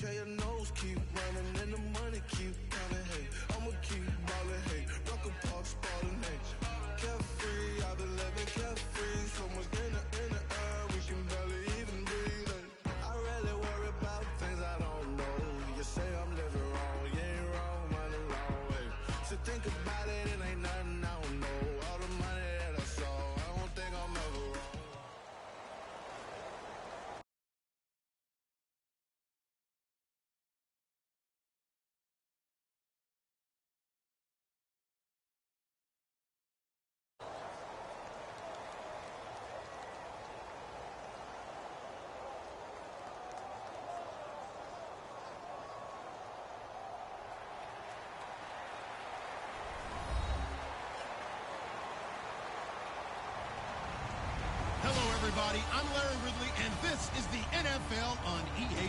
Okay, your nose keep running and the money keep coming. Hey, I'ma keep ballin'. Hey, Rucker Park Spalding. Hey, carefree, I've been living carefree. So much in the air, we can barely even breathe. Hey, I rarely worry about things I don't know. You say I'm living wrong, you ain't wrong, man, alone. Hey, so think about it, it ain't nothing I don't know. All the money that I saw, I don't think I'm ever wrong. Hello, everybody. I'm Larry Ridley, and this is the NFL on EA.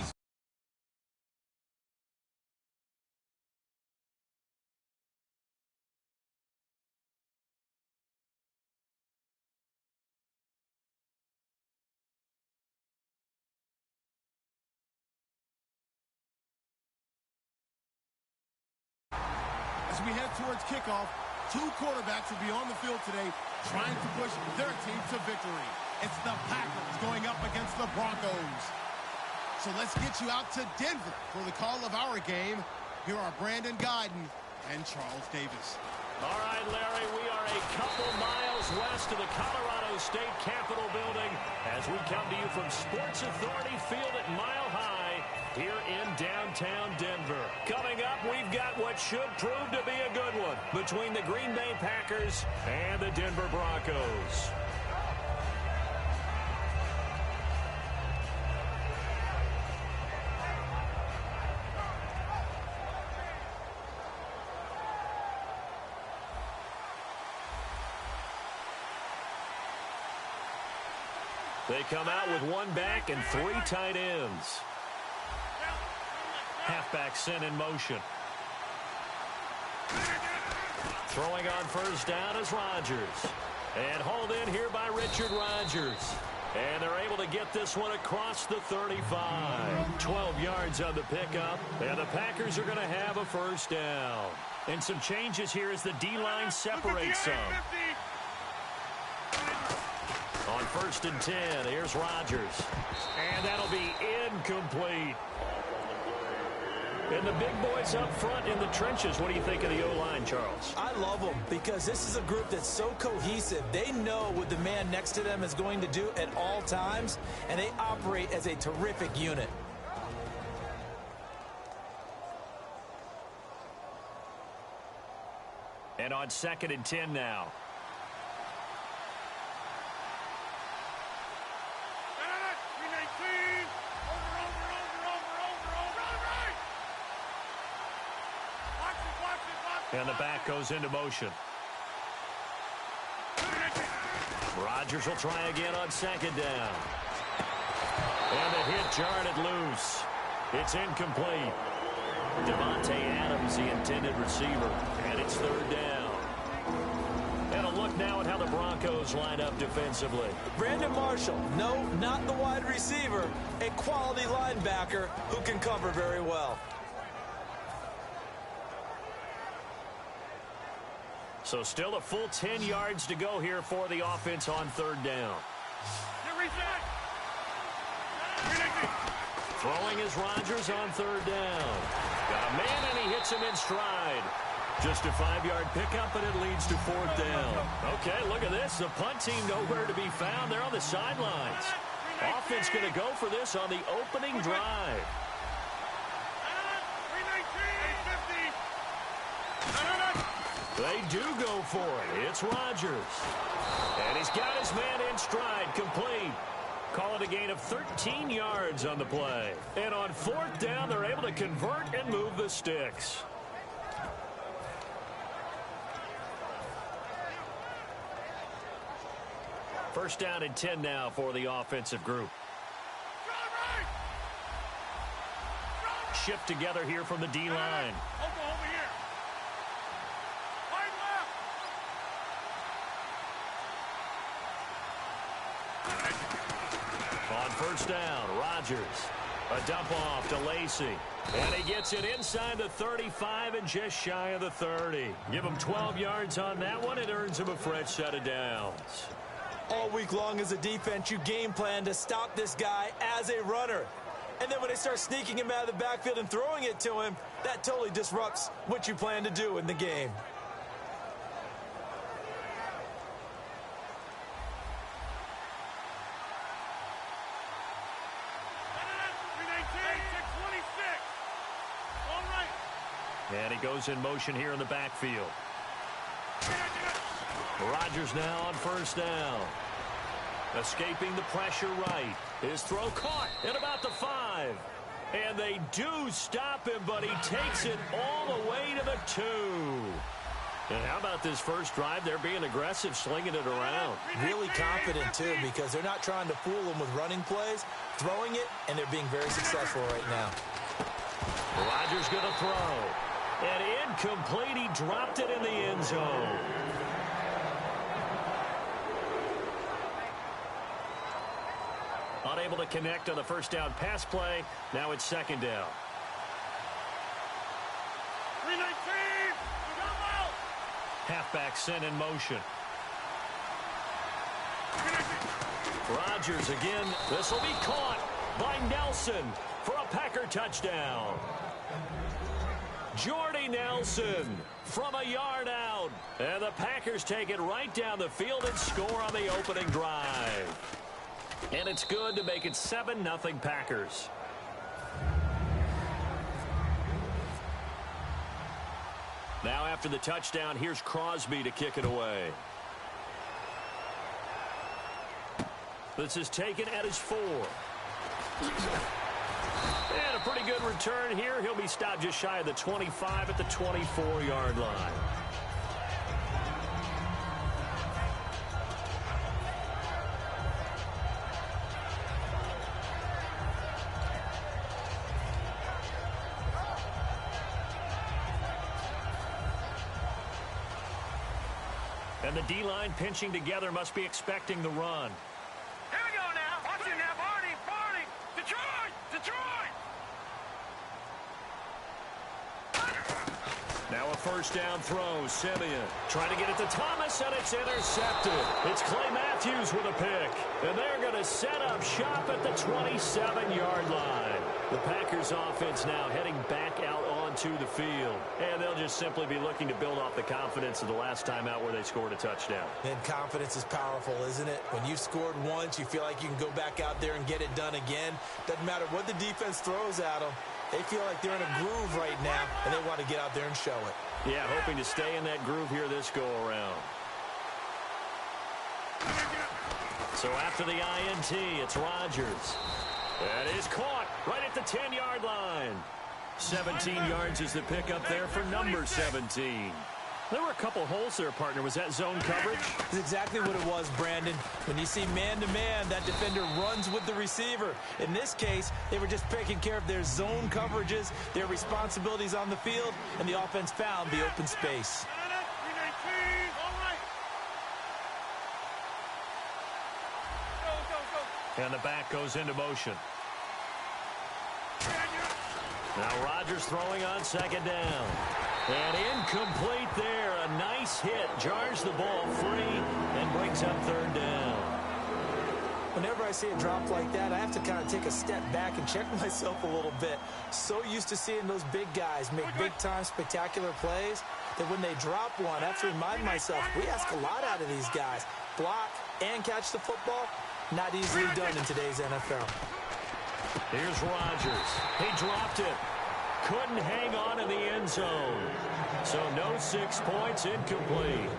As we head towards kickoff, two quarterbacks will be on the field today trying to push their team to victory. It's the Packers going up against the Broncos. So let's get you out to Denver for the call of our game. Here are Brandon Guyton and Charles Davis. All right, Larry, we are a couple miles west of the Colorado State Capitol building as we come to you from Sports Authority Field at Mile High here in downtown Denver. Coming up, we've got what should prove to be a good one between the Green Bay Packers and the Denver Broncos. They come out with one back and three tight ends. Halfback sent in motion. Throwing on first down is Rodgers. And hauled in here by Richard Rodgers. And they're able to get this one across the 35. 12 yards on the pickup. And the Packers are going to have a first down. And some changes here as the D-line separates some. On 1st and 10, here's Rodgers. And that'll be incomplete. And the big boys up front in the trenches. What do you think of the O-line, Charles? I love them because this is a group that's so cohesive. They know what the man next to them is going to do at all times, and they operate as a terrific unit. And on 2nd and 10 now. And the back goes into motion. Rodgers will try again on 2nd down. And the hit jarred it loose. It's incomplete. Devontae Adams, the intended receiver. And it's 3rd down. And a look now at how the Broncos line up defensively. Brandon Marshall, no, not the wide receiver. A quality linebacker who can cover very well. So still a full 10 yards to go here for the offense on 3rd down. Throwing is Rodgers on 3rd down. Got a man, and he hits him in stride. Just a 5-yard pickup, and it leads to 4th down. Okay, look at this. The punt team nowhere to be found. They're on the sidelines. Offense going to go for this on the opening drive. They do go for it. It's Rodgers. And he's got his man in stride, complete. Call it a gain of 13 yards on the play. And on 4th down, they're able to convert and move the sticks. First down and 10 now for the offensive group. Shift together here from the D-line. On 1st down, Rodgers. A dump off to Lacey. And he gets it inside the 35 and just shy of the 30. Give him 12 yards on that one. It earns him a fresh set of downs. All week long as a defense, you game plan to stop this guy as a runner. And then when they start sneaking him out of the backfield and throwing it to him, that totally disrupts what you plan to do in the game. And he goes in motion here in the backfield. Rodgers now on first down. Escaping the pressure right. His throw caught at about the 5. And they do stop him, but he takes it all the way to the 2. And how about this first drive? They're being aggressive, slinging it around. Really confident, too, because they're not trying to fool him with running plays, throwing it, and they're being very successful right now. Rodgers going to throw. And incomplete. He dropped it in the end zone. Unable to connect on the first down pass play. Now it's second down. 319. Halfback sent in motion. Rodgers again. This will be caught by Nelson for a Packer touchdown. Jordy Nelson from a yard out. And the Packers take it right down the field and score on the opening drive. And it's good to make it 7-0 Packers. Now after the touchdown, here's Crosby to kick it away. This is taken at his 4. And a pretty good return here. He'll be stopped just shy of the 25 at the 24-yard line. And the D-line pinching together must be expecting the run. Here we go now. Watch it now, Barney. Detroit. Now a first down throw. Simeon trying to get it to Thomas, and it's intercepted. It's Clay Matthews with a pick. And they're going to set up shop at the 27-yard line. The Packers offense now heading back out onto the field. And they'll just simply be looking to build off the confidence of the last time out where they scored a touchdown. And confidence is powerful, isn't it? When you've scored once, you feel like you can go back out there and get it done again. Doesn't matter what the defense throws at them. They feel like they're in a groove right now, and they want to get out there and show it. Yeah, hoping to stay in that groove here this go-around. So after the INT, it's Rodgers. That is caught right at the 10-yard line. 17 yards is the pickup there for number 17. There were a couple holes there, partner. Was that zone coverage? That's exactly what it was, Brandon. When you see man-to-man, that defender runs with the receiver. In this case, they were just taking care of their zone coverages, their responsibilities on the field, and the offense found the open space. And the back goes into motion. Now Rodgers throwing on second down. And incomplete there. A nice hit. Jars the ball free and brings up third down. Whenever I see a drop like that, I have to kind of take a step back and check myself a little bit. So used to seeing those big guys make big-time spectacular plays that when they drop one, I have to remind myself, we ask a lot out of these guys. Block and catch the football, not easily done in today's NFL. Here's Rodgers. He dropped it. Couldn't hang on in the end zone. So no 6 points, incomplete.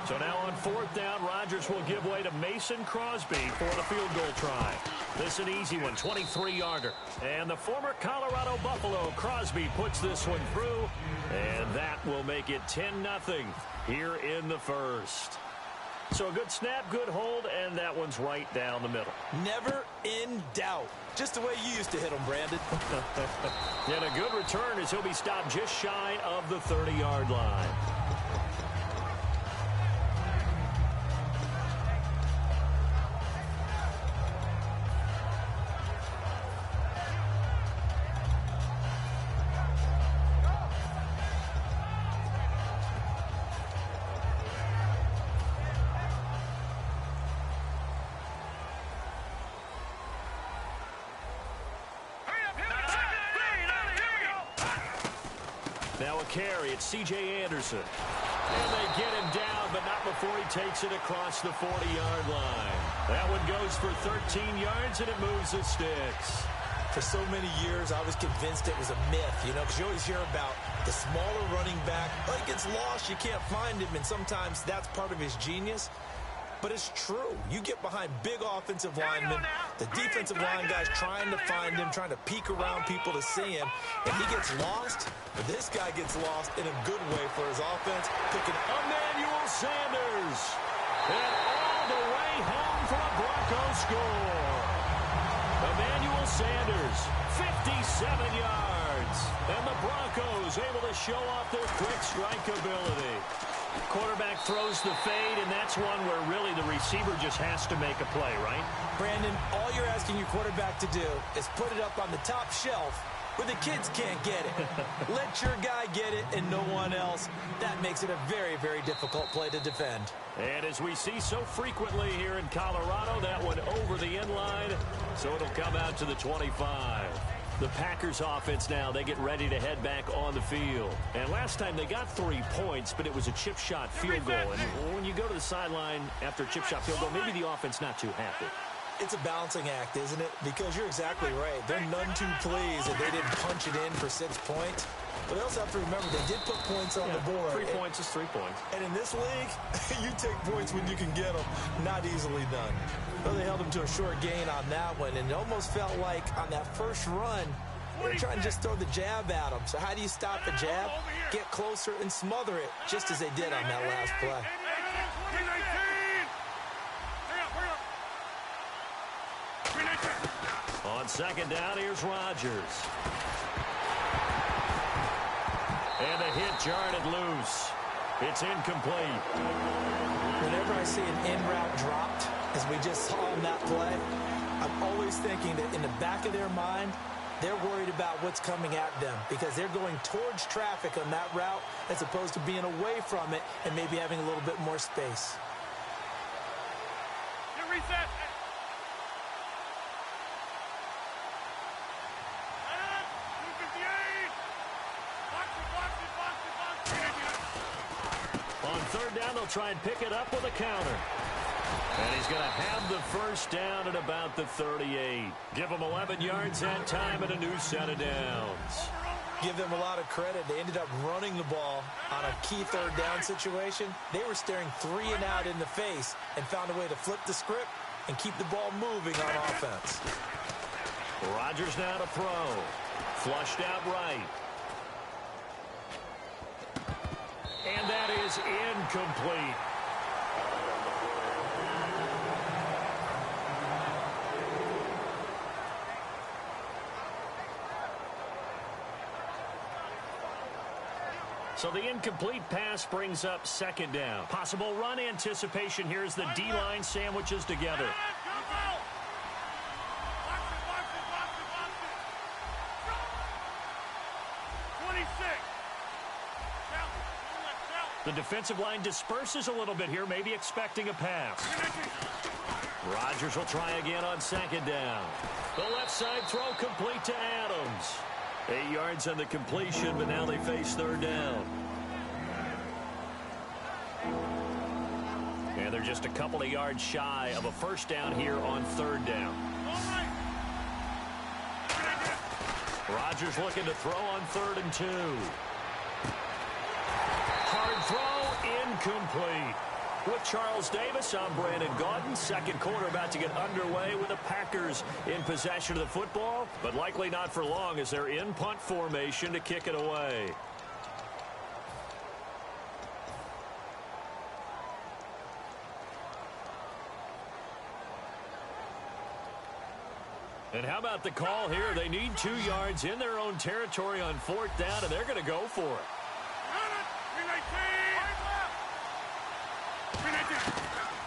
So now on fourth down, Rodgers will give way to Mason Crosby for the field goal try. This an easy one, 23-yarder. And the former Colorado Buffalo, Crosby, puts this one through. And that will make it 10-0 here in the first. So a good snap, good hold, and that one's right down the middle. Never in doubt. Just the way you used to hit them, Brandon. And a good return as he'll be stopped just shy of the 30-yard line. Now a carry. It's C.J. Anderson. And they get him down, but not before he takes it across the 40-yard line. That one goes for 13 yards, and it moves the sticks. For so many years, I was convinced it was a myth, because you always hear about the smaller running back. Oh, he gets lost, you can't find him, and sometimes that's part of his genius. But it's true. You get behind big offensive linemen, the defensive line guys trying to find him, trying to peek around people to see him, and he gets lost. This guy gets lost in a good way for his offense, picking Emmanuel Sanders. And all the way home for a Broncos score. Emmanuel Sanders, 57 yards. And the Broncos able to show off their quick strike ability. Quarterback throws the fade, and that's one where really the receiver just has to make a play, right? Brandon, all you're asking your quarterback to do is put it up on the top shelf where the kids can't get it. Let your guy get it and no one else. That makes it a very, very difficult play to defend. And as we see so frequently here in Colorado, that one over the end line, so it'll come out to the 25. The Packers offense now, they get ready to head back on the field. And last time they got 3 points, but it was a chip shot field goal. And when you go to the sideline after a chip shot field goal, maybe the offense not too happy. It's a balancing act, isn't it? Because you're exactly right. They're none too pleased that they didn't punch it in for 6 points. But they also have to remember they did put points on the board. 3 points is 3 points. And in this league, you take points when you can get them. Not easily done. Well, they held him to a short gain on that one, and it almost felt like on that first run, they were trying to just throw the jab at him. So how do you stop a jab? Get closer and smother it, just as they did on that last play. On second down, here's Rodgers. And the hit jarred loose. It's incomplete. Whenever I see an in route dropped, as we just saw on that play, I'm always thinking that in the back of their mind, they're worried about what's coming at them because they're going towards traffic on that route as opposed to being away from it and maybe having a little bit more space. Get reset. On third down, they'll try and pick it up with a counter. And he's going to have the first down at about the 38. Give him 11 yards that time and a new set of downs. Give them a lot of credit. They ended up running the ball on a key third down situation. They were staring 3 and out in the face and found a way to flip the script and keep the ball moving on offense. Rodgers now to throw. Flushed out right. And that is incomplete. So the incomplete pass brings up second down. Possible run anticipation here as the D-line sandwiches together. The defensive line disperses a little bit here, maybe expecting a pass. Rodgers will try again on second down. The left side throw complete to Adams. 8 yards on the completion, but now they face third down. And they're just a couple of yards shy of a first down here on third down. Rodgers looking to throw on 3rd and 2. Hard throw, incomplete. With Charles Davis, I'm Brandon Gaudin. Second quarter about to get underway with the Packers in possession of the football, but likely not for long as they're in punt formation to kick it away. And how about the call here? They need 2 yards in their own territory on 4th down, and they're going to go for it.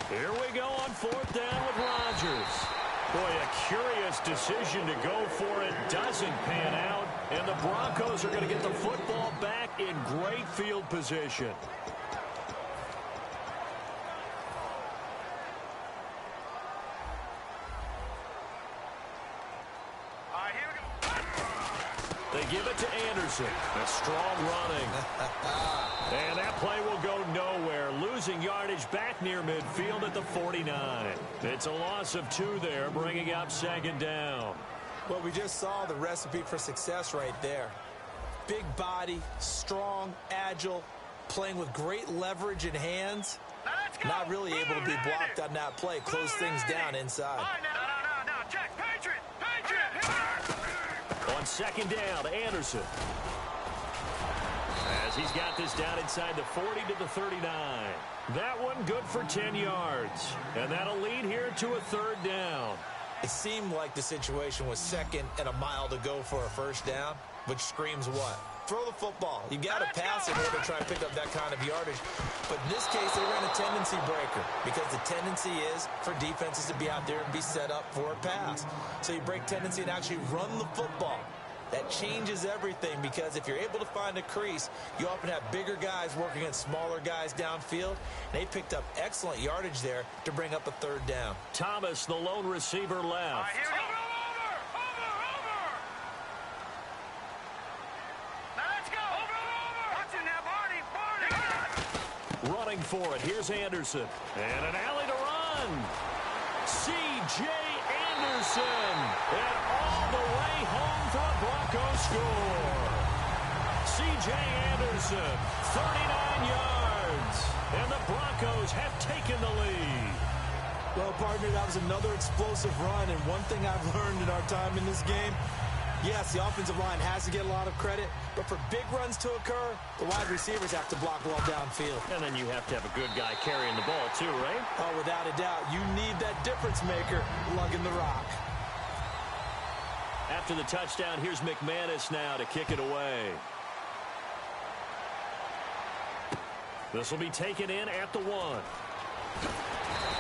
Here we go on 4th down with Rodgers. Boy, a curious decision to go for it. Doesn't pan out, and the Broncos are going to get the football back in great field position. They give it to Anderson. A strong running. And that play will go nowhere. Losing yardage back near midfield at the 49. It's a loss of 2 there, bringing up 2nd down. Well, we just saw the recipe for success right there. Big body, strong, agile, playing with great leverage in hands. Not really able to be blocked on that play. Close things down inside. On 2nd down, Anderson. As he's got this down inside the 40 to the 39. That one good for 10 yards. And that'll lead here to a 3rd down. It seemed like the situation was 2nd and a mile to go for a 1st down, which screams what? Throw the football. You got to pass in order to try and pick up that kind of yardage. But in this case, they ran a tendency breaker because the tendency is for defenses to be out there and be set up for a pass. So you break tendency and actually run the football. That changes everything because if you're able to find a crease, you often have bigger guys working against smaller guys downfield. They picked up excellent yardage there to bring up a 3rd down. Thomas, the lone receiver, left. Running for it. Here's Anderson. And an alley to run. C.J. Anderson. And all the way home for a Broncos score. C.J. Anderson, 39 yards. And the Broncos have taken the lead. Well, partner, that was another explosive run. And one thing I've learned in our time in this game, yes, the offensive line has to get a lot of credit, but for big runs to occur, the wide receivers have to block well downfield. And then you have to have a good guy carrying the ball too, right? Oh, without a doubt. You need that difference maker lugging the rock. After the touchdown, here's McManus now to kick it away. This will be taken in at the 1.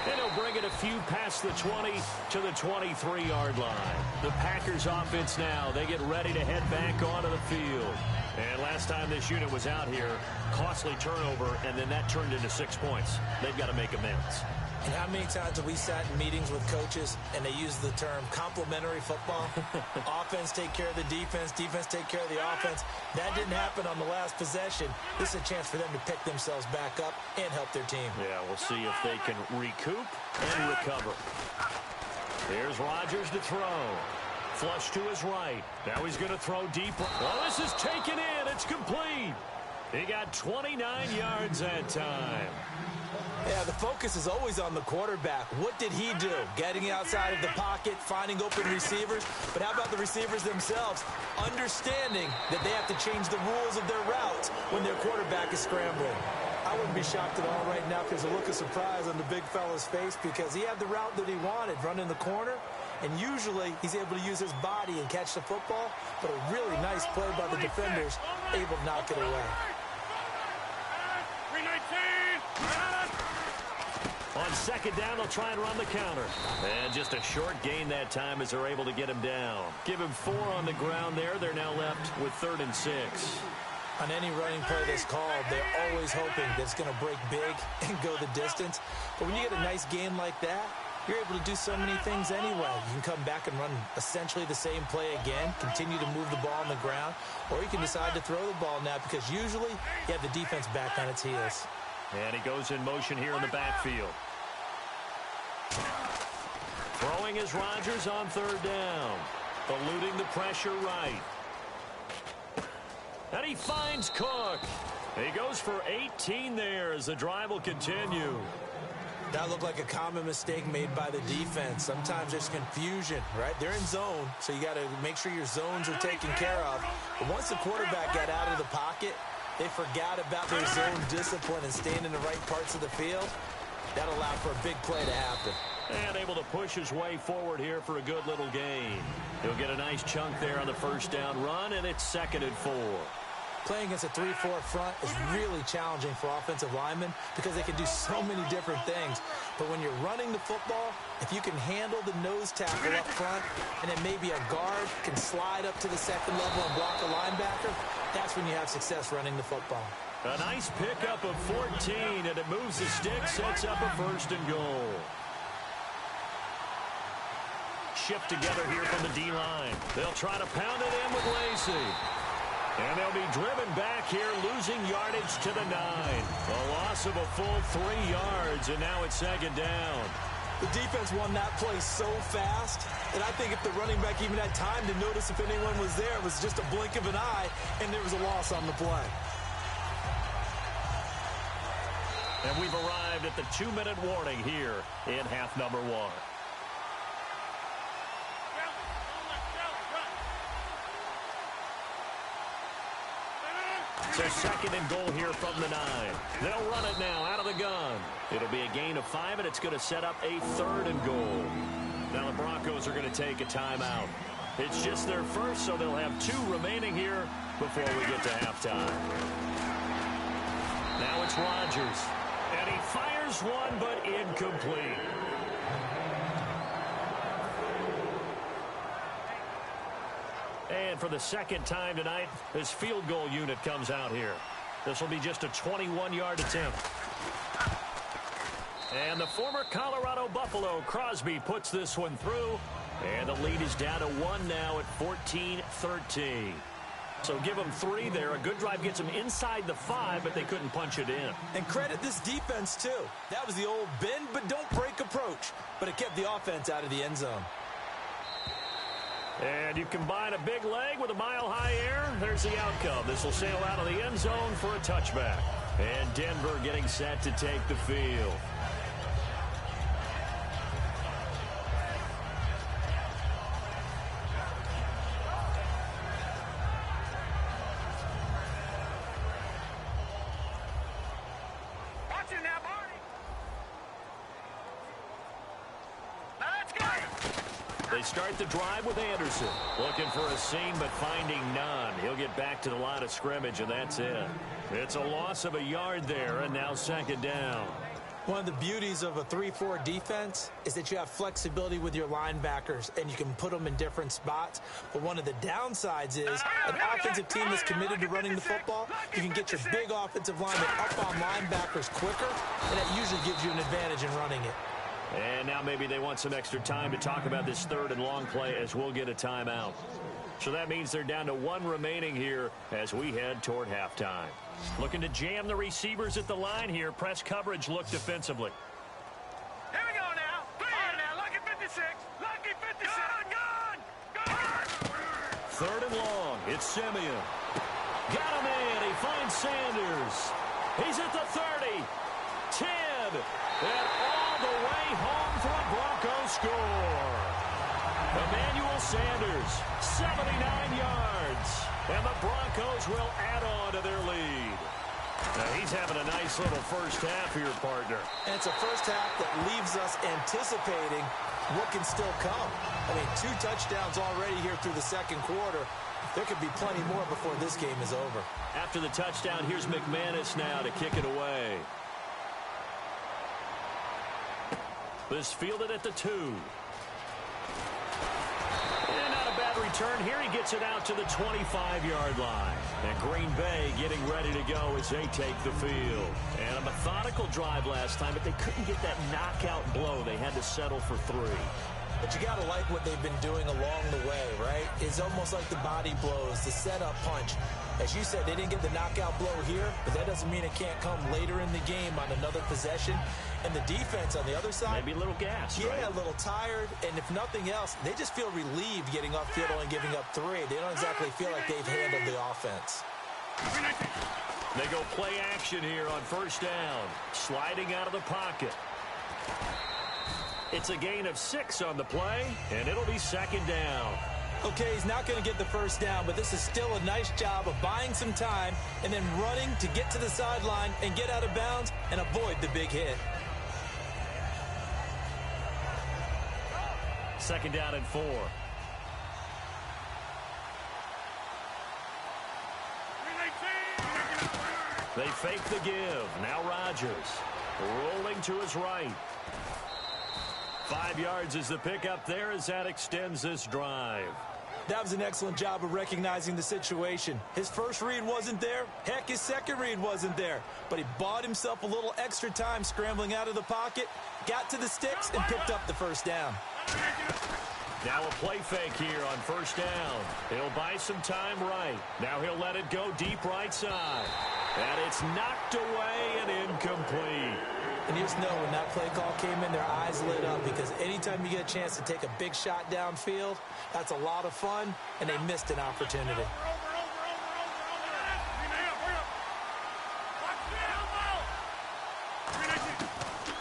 And he'll bring it a few past the 20 to the 23-yard line. The Packers offense now, they get ready to head back onto the field. And last time this unit was out here, costly turnover, and then that turned into 6 points. They've got to make amends. And how many times have we sat in meetings with coaches and they use the term complementary football? Offense take care of the defense, defense take care of the offense. That didn't happen on the last possession. This is a chance for them to pick themselves back up and help their team. Yeah, we'll see if they can recoup and recover. Here's Rodgers to throw. Flush to his right. Now he's going to throw deep. Well, this is taken in. It's complete. He got 29 yards that time. Yeah, the focus is always on the quarterback. What did he do? Getting outside of the pocket, finding open receivers. But how about the receivers themselves? Understanding that they have to change the rules of their routes when their quarterback is scrambling. I wouldn't be shocked at all right now because there's a look of surprise on the big fella's face because he had the route that he wanted, running the corner. And usually he's able to use his body and catch the football. But a really nice play by the defenders, able to knock it away. On 2nd down, they'll try and run the counter. And just a short gain that time as they're able to get him down. Give him 4 on the ground there. They're now left with 3rd and 6. On any running play that's called, they're always hoping that it's going to break big and go the distance. But when you get a nice gain like that, you're able to do so many things anyway. You can come back and run essentially the same play again, continue to move the ball on the ground, or you can decide to throw the ball now because usually you have the defense back on its heels. And he goes in motion here in the backfield. Throwing is Rodgers on 3rd down. Eluding the pressure right. And he finds Cook. He goes for 18 there as the drive will continue. That looked like a common mistake made by the defense. Sometimes there's confusion, right? They're in zone, so you got to make sure your zones are taken care of. But once the quarterback got out of the pocket, they forgot about their zone discipline and staying in the right parts of the field. That allowed for a big play to happen. And able to push his way forward here for a good little gain. He'll get a nice chunk there on the 1st down run, and it's 2nd and 4. Playing against a 3-4 front is really challenging for offensive linemen because they can do so many different things. But when you're running the football, if you can handle the nose tackle up front and then maybe a guard can slide up to the 2nd level and block a linebacker, that's when you have success running the football. A nice pickup of 14, and it moves the stick, sets up a 1st and goal. shift together here from the D-line. They'll try to pound it in with Lacey. And they'll be driven back here, losing yardage to the 9. A loss of a full 3 yards, and now it's second down. The defense won that play so fast that I think if the running back even had time to notice if anyone was there, it was just a blink of an eye, and there was a loss on the play. And we've arrived at the 2-minute warning here in half number 1. It's a second and goal here from the 9. They'll run it now out of the gun. It'll be a gain of 5, and it's going to set up a 3rd and goal. Now the Broncos are going to take a timeout. It's just their first, so they'll have 2 remaining here before we get to halftime. Now it's Rodgers. And he fires one, but incomplete. And for the second time tonight, this field goal unit comes out here. This will be just a 21-yard attempt. And the former Colorado Buffalo, Crosby, puts this one through. And the lead is down to 1 now at 14-13. So give them 3 there. A good drive gets them inside the 5, but they couldn't punch it in. And credit this defense, too. That was the old bend but don't break approach. But it kept the offense out of the end zone. And you combine a big leg with a mile-high air. There's the outcome. This will sail out of the end zone for a touchback. And Denver getting set to take the field. They start the drive with Anderson. Looking for a seam, but finding none. He'll get back to the line of scrimmage, and that's it. It's a loss of a yard there, and now second down. One of the beauties of a 3-4 defense is that you have flexibility with your linebackers, and you can put them in different spots. But one of the downsides is an offensive team that's committed to running the football, you can get your big offensive linemen up on linebackers quicker, and that usually gives you an advantage in running it. And now maybe they want some extra time to talk about this 3rd and long play as we'll get a timeout. So that means they're down to 1 remaining here as we head toward halftime. Looking to jam the receivers at the line here. Press coverage look defensively. Here we go now. 3 now. Lucky 56. Lucky 56. Gone. 3rd and long. It's Simeon. Got him in. He finds Sanders. He's at the 30. 10. And all the way home for a Broncos score. Emmanuel Sanders, 79 yards. And the Broncos will add on to their lead. Now he's having a nice little first half here, partner. And it's a first half that leaves us anticipating what can still come. I mean, 2 touchdowns already here through the second quarter. There could be plenty more before this game is over. After the touchdown, here's McManus now to kick it away. This fielded at the 2. And not a bad return here. He gets it out to the 25-yard line. And Green Bay getting ready to go as they take the field. And a methodical drive last time, but they couldn't get that knockout blow. They had to settle for 3. But you got to like what they've been doing along the way, right? It's almost like the body blows, the setup punch. As you said, they didn't get the knockout blow here, but that doesn't mean it can't come later in the game on another possession. And the defense on the other side, maybe a little gas, yeah, right? A little tired. And if nothing else, they just feel relieved getting upfield and giving up 3. They don't exactly feel like they've handled the offense. They go play action here on first down. Sliding out of the pocket. It's a gain of 6 on the play, and it'll be second down. Okay, he's not going to get the first down, but this is still a nice job of buying some time and then running to get to the sideline and get out of bounds and avoid the big hit. Second down and 4. They fake the give. Now Rodgers rolling to his right. 5 yards is the pickup there as that extends this drive. That was an excellent job of recognizing the situation. His first read wasn't there. Heck, his second read wasn't there. But he bought himself a little extra time scrambling out of the pocket, got to the sticks, and picked up the first down. Now a play fake here on first down. He'll buy some time right. Now he'll let it go deep right side. And it's knocked away and incomplete. And you just know when that play call came in, their eyes lit up, because anytime you get a chance to take a big shot downfield, that's a lot of fun, and they missed an opportunity.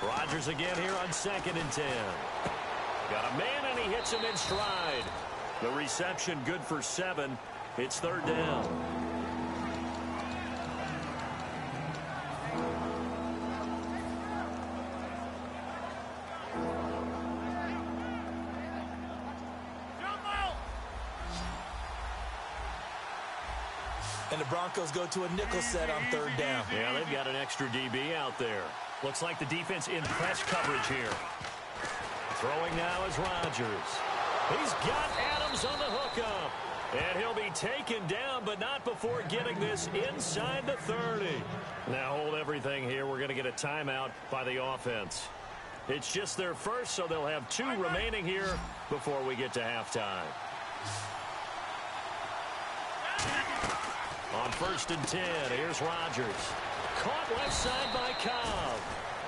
Rodgers again here on 2nd and 10. Got a man, and he hits him in stride. The reception good for 7. It's 3rd down. And the Broncos go to a nickel set on 3rd down. Yeah, they've got an extra DB out there. Looks like the defense in press coverage here. Throwing now is Rodgers. He's got Adams on the hookup. And he'll be taken down, but not before getting this inside the 30. Now hold everything here. We're going to get a timeout by the offense. It's just their first, so they'll have 2 remaining here before we get to halftime. On 1st and 10, here's Rodgers. Caught left side by Cobb.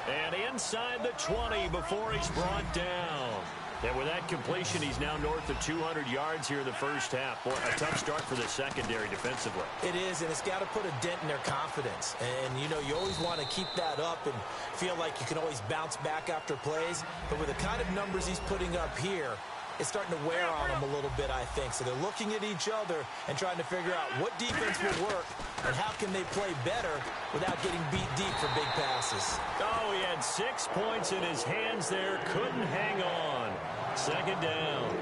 And inside the 20 before he's brought down. And with that completion, he's now north of 200 yards here in the first half. Boy, a tough start for the secondary defensively. It is, and it's got to put a dent in their confidence. And, you know, you always want to keep that up and feel like you can always bounce back after plays. But with the kind of numbers he's putting up here, it's starting to wear on them a little bit, I think. So they're looking at each other and trying to figure out what defense will work and how can they play better without getting beat deep for big passes. Oh, he had 6 points in his hands there. Couldn't hang on. 2nd down.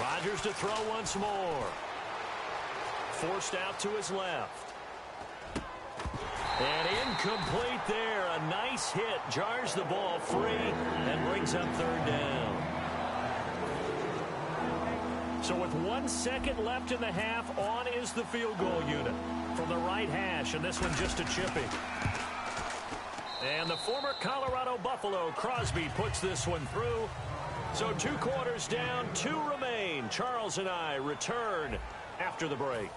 Rodgers to throw once more. Forced out to his left. And incomplete there. A nice hit. Jars the ball free and brings up 3rd down. So with 1 second left in the half, on is the field goal unit from the right hash, and this one just a chippy. And the former Colorado Buffalo, Crosby, puts this one through. So 2 quarters down, 2 remain. Charles and I return after the break.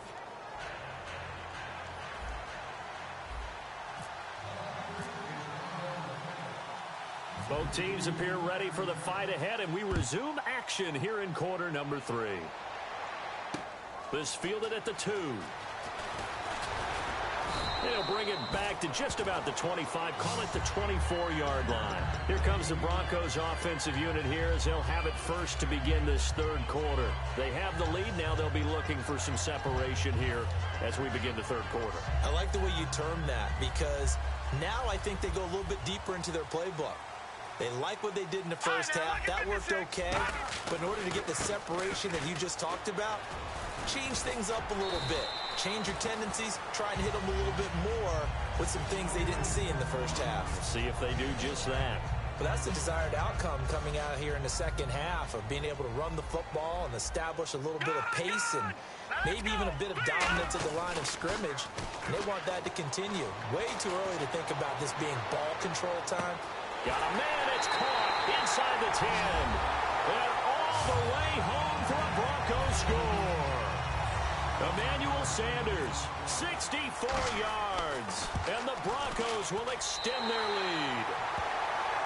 Both teams appear ready for the fight ahead, and we resume action here in quarter number 3. This fielded at the 2. They'll bring it back to just about the 25, call it the 24-yard line. Here comes the Broncos offensive unit here as they'll have it first to begin this 3rd quarter. They have the lead now. They'll be looking for some separation here as we begin the 3rd quarter. I like the way you term that, because now I think they go a little bit deeper into their playbook. They like what they did in the first half. That worked okay. But in order to get the separation that you just talked about, change things up a little bit. Change your tendencies. Try and hit them a little bit more with some things they didn't see in the first half. See if they do just that. But that's the desired outcome coming out here in the second half, of being able to run the football and establish a little bit of pace and maybe even a bit of dominance at the line of scrimmage. And they want that to continue. Way too early to think about this being ball control time. Got a man, it's caught inside the 10. And all the way home for a Broncos score. Emmanuel Sanders, 64 yards. And the Broncos will extend their lead.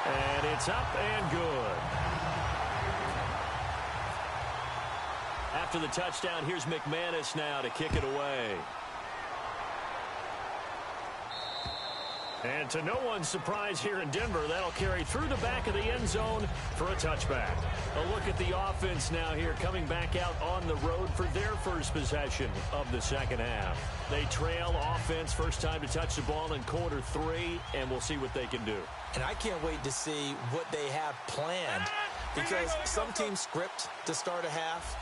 And it's up and good. After the touchdown, here's McManus now to kick it away. And to no one's surprise here in Denver, that'll carry through the back of the end zone for a touchback. A look at the offense now here, coming back out on the road for their first possession of the second half. They trail offense, first time to touch the ball in quarter 3, and we'll see what they can do. And I can't wait to see what they have planned, Because some teams script to start a half.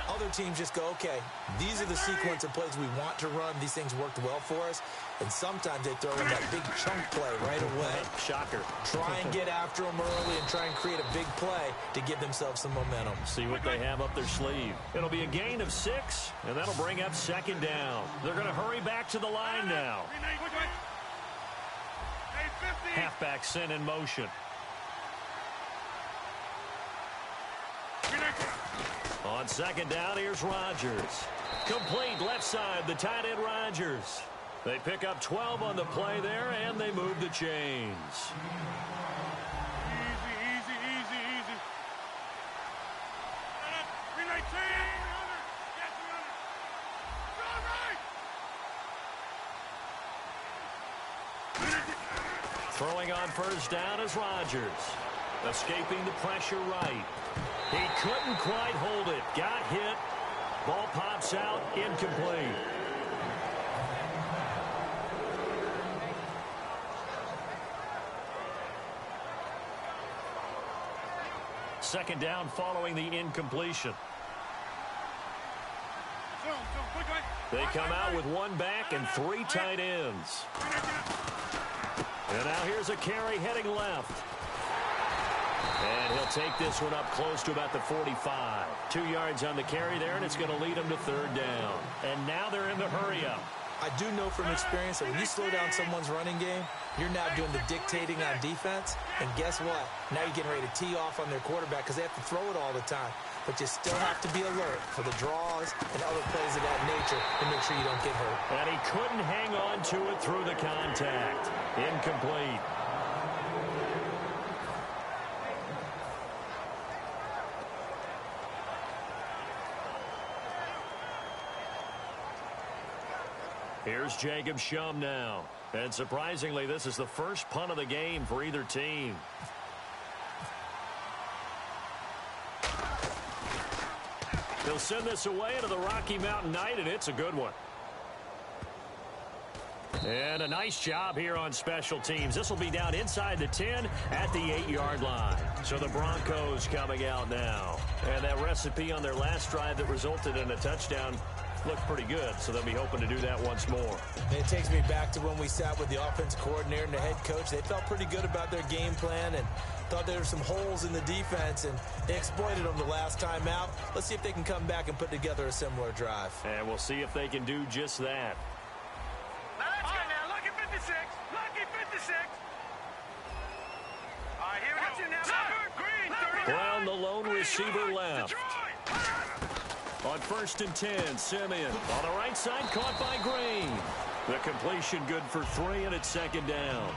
Other teams just go, okay, these are the sequence of plays we want to run. These things worked well for us. And sometimes they throw in that big chunk play right away. Shocker. Try and get after them early and try and create a big play to give themselves some momentum. See what they have up their sleeve. It'll be a gain of 6, and that'll bring up 2nd down. They're going to hurry back to the line now. Halfback sent in motion. On 2nd down, here's Rodgers. Complete left side, the tight end Rodgers. They pick up 12 on the play there, and they move the chains. Easy. Throwing on 1st down is Rodgers. Escaping the pressure right. He couldn't quite hold it. Got hit. Ball pops out. Incomplete. Second down following the incompletion. They come out with 1 back and 3 tight ends. And now here's a carry heading left. And he'll take this one up close to about the 45. 2 yards on the carry there, and it's going to lead him to 3rd down. And now they're in the hurry-up. I do know from experience that when you slow down someone's running game, you're now doing the dictating on defense. And guess what? Now you're getting ready to tee off on their quarterback because they have to throw it all the time. But you still have to be alert for the draws and other plays of that nature to make sure you don't get hurt. And he couldn't hang on to it through the contact. Incomplete. Here's Jacob Shum now. And surprisingly, this is the first punt of the game for either team. He'll send this away into the Rocky Mountain night, and it's a good one. And a nice job here on special teams. This will be down inside the 10 at the 8-yard line. So the Broncos coming out now. And that recipe on their last drive that resulted in a touchdown looked pretty good, so they'll be hoping to do that once more. It takes me back to when we sat with the offensive coordinator and the head coach. They felt pretty good about their game plan and thought there were some holes in the defense, and they exploited them the last time out. Let's see if they can come back and put together a similar drive. And we'll see if they can do just that. Now let's go now. Lucky 56. Lucky 56. All right, here we go. Green, 39. Brown, the lone receiver, left. On 1st and 10, Simeon on the right side, caught by Green. The completion good for 3, and it's 2nd down.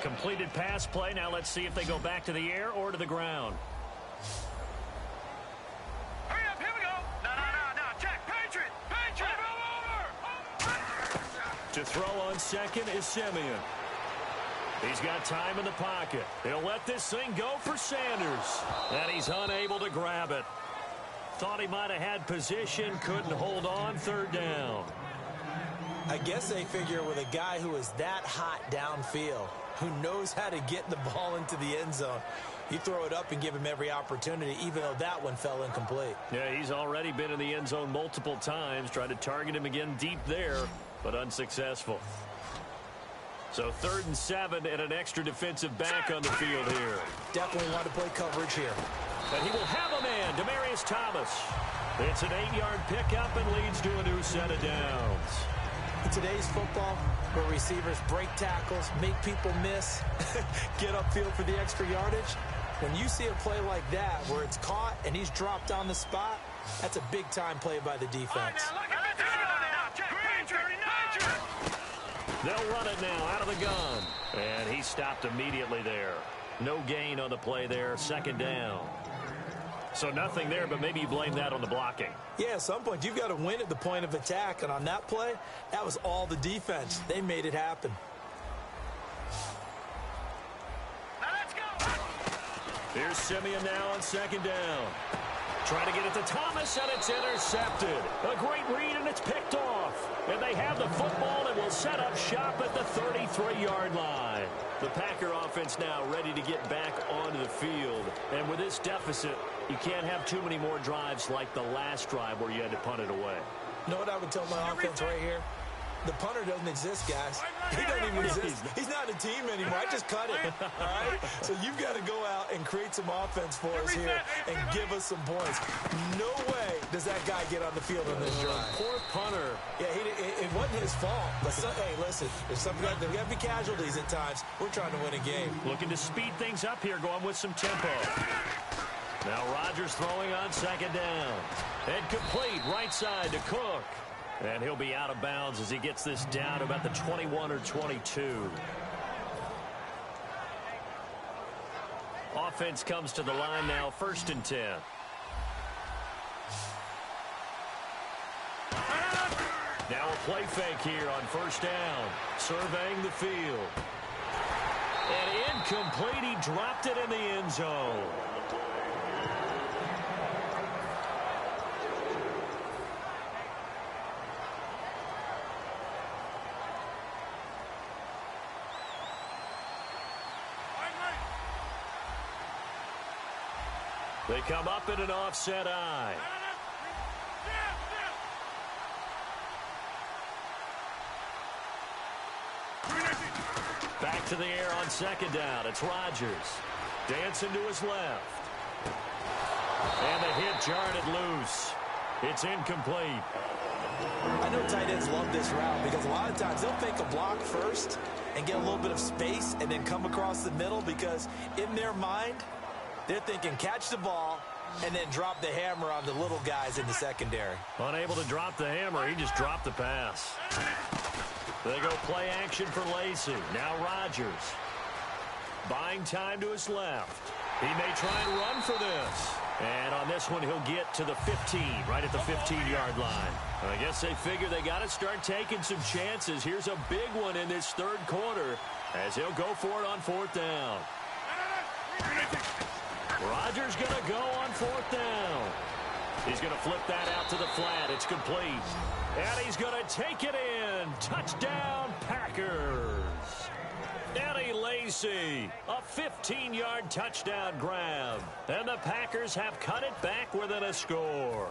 Completed pass play. Now let's see if they go back to the air or to the ground. Hurry up, here we go. No, check. Patriot. Over. To throw on 2nd is Simeon. He's got time in the pocket. He'll let this thing go for Sanders. And he's unable to grab it. Thought he might have had position, couldn't hold on. 3rd down. I guess they figure with a guy who is that hot downfield, who knows how to get the ball into the end zone, you throw it up and give him every opportunity, even though that one fell incomplete. Yeah, he's already been in the end zone multiple times. Tried to target him again deep there, but unsuccessful. So 3rd and 7 and an extra defensive back on the field here. Definitely want to play coverage here. And he will have a man, Demaryius Thomas. It's an 8-yard pickup and leads to a new set of downs. In today's football, where receivers break tackles, make people miss, get upfield for the extra yardage, when you see a play like that where it's caught and he's dropped on the spot, that's a big-time play by the defense. They'll run it now out of the gun. And he stopped immediately there. No gain on the play there. 2nd down. So nothing there, but maybe you blame that on the blocking. Yeah, at some point you've got to win at the point of attack. And on that play, that was all the defense. They made it happen. Now let's go. Here's Simeon now on 2nd down. Trying to get it to Thomas, and it's intercepted. A great read, and it's picked off. And they have the football and will set up shop at the 33-yard line. The Packer offense now ready to get back onto the field. And with this deficit, you can't have too many more drives like the last drive where you had to punt it away. You know what I would tell my offense right here? The punter doesn't exist, guys. He doesn't even exist. He's not a team anymore. I just cut it, all right? So you've got to go out and create some offense for us here and give us some points. No way does that guy get on the field on this drive. Poor punter. Yeah, it wasn't his fault. But hey, listen, there's got to be casualties at times. We're trying to win a game. Looking to speed things up here, going with some tempo. Now Rodgers throwing on second down. And complete right side to Cook. And he'll be out of bounds as he gets this down to about the 21 or 22. Offense comes to the line now, 1st and 10. Now a play fake here on 1st down. Surveying the field. And incomplete. He dropped it in the end zone. They come up in an offset eye. Back to the air on 2nd down. It's Rodgers. Dancing to his left. And the hit jarred it loose. It's incomplete. I know tight ends love this route because a lot of times they'll fake a block first and get a little bit of space and then come across the middle because in their mind, they're thinking catch the ball and then drop the hammer on the little guys in the secondary. Unable to drop the hammer, he just dropped the pass. They go play action for Lacy. Now Rodgers. Buying time to his left. He may try and run for this. And on this one, he'll get to the 15, right at the 15-yard line. I guess they figure they got to start taking some chances. Here's a big one in this 3rd quarter as he'll go for it on 4th down. Rodgers going to go on 4th down. He's going to flip that out to the flat. It's complete. And he's going to take it in. Touchdown, Packers. Eddie Lacy, a 15-yard touchdown grab. And the Packers have cut it back within a score.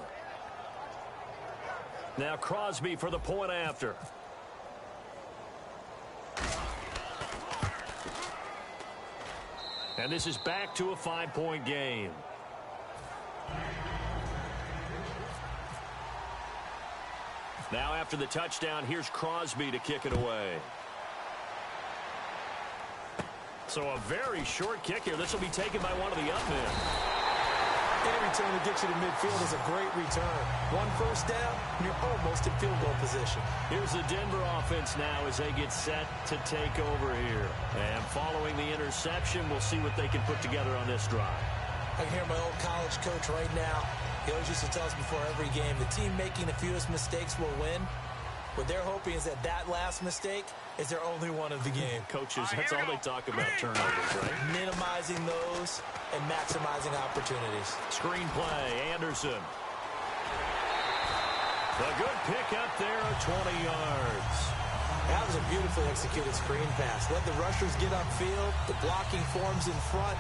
Now Crosby for the point after. And this is back to a 5-point game. Now after the touchdown, here's Crosby to kick it away. So a very short kick here. This will be taken by one of the up men. Any return to get you to midfield is a great return. 1 first down, and you're almost in field goal position. Here's the Denver offense now as they get set to take over here. And following the interception, we'll see what they can put together on this drive. I can hear my old college coach right now. He always used to tell us before every game, the team making the fewest mistakes will win. What they're hoping is that last mistake is their only one of the game. Coaches, that's all they talk about, turnovers, right? Minimizing those and maximizing opportunities. Screen play, Anderson. A good pick up there at 20 yards. That was a beautifully executed screen pass. Let the rushers get upfield. The blocking forms in front.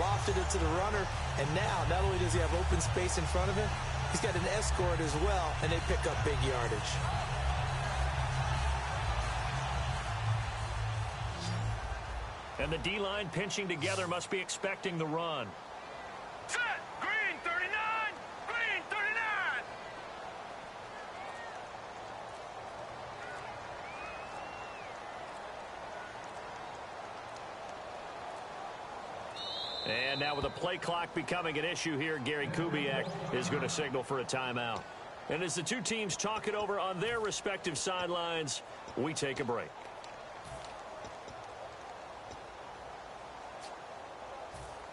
Lofted it to the runner. And now, not only does he have open space in front of him, he's got an escort as well, and they pick up big yardage. And the D-line pinching together must be expecting the run. Set! Green 39! Green 39! And now with the play clock becoming an issue here, Gary Kubiak is going to signal for a timeout. And as the two teams talk it over on their respective sidelines, we take a break.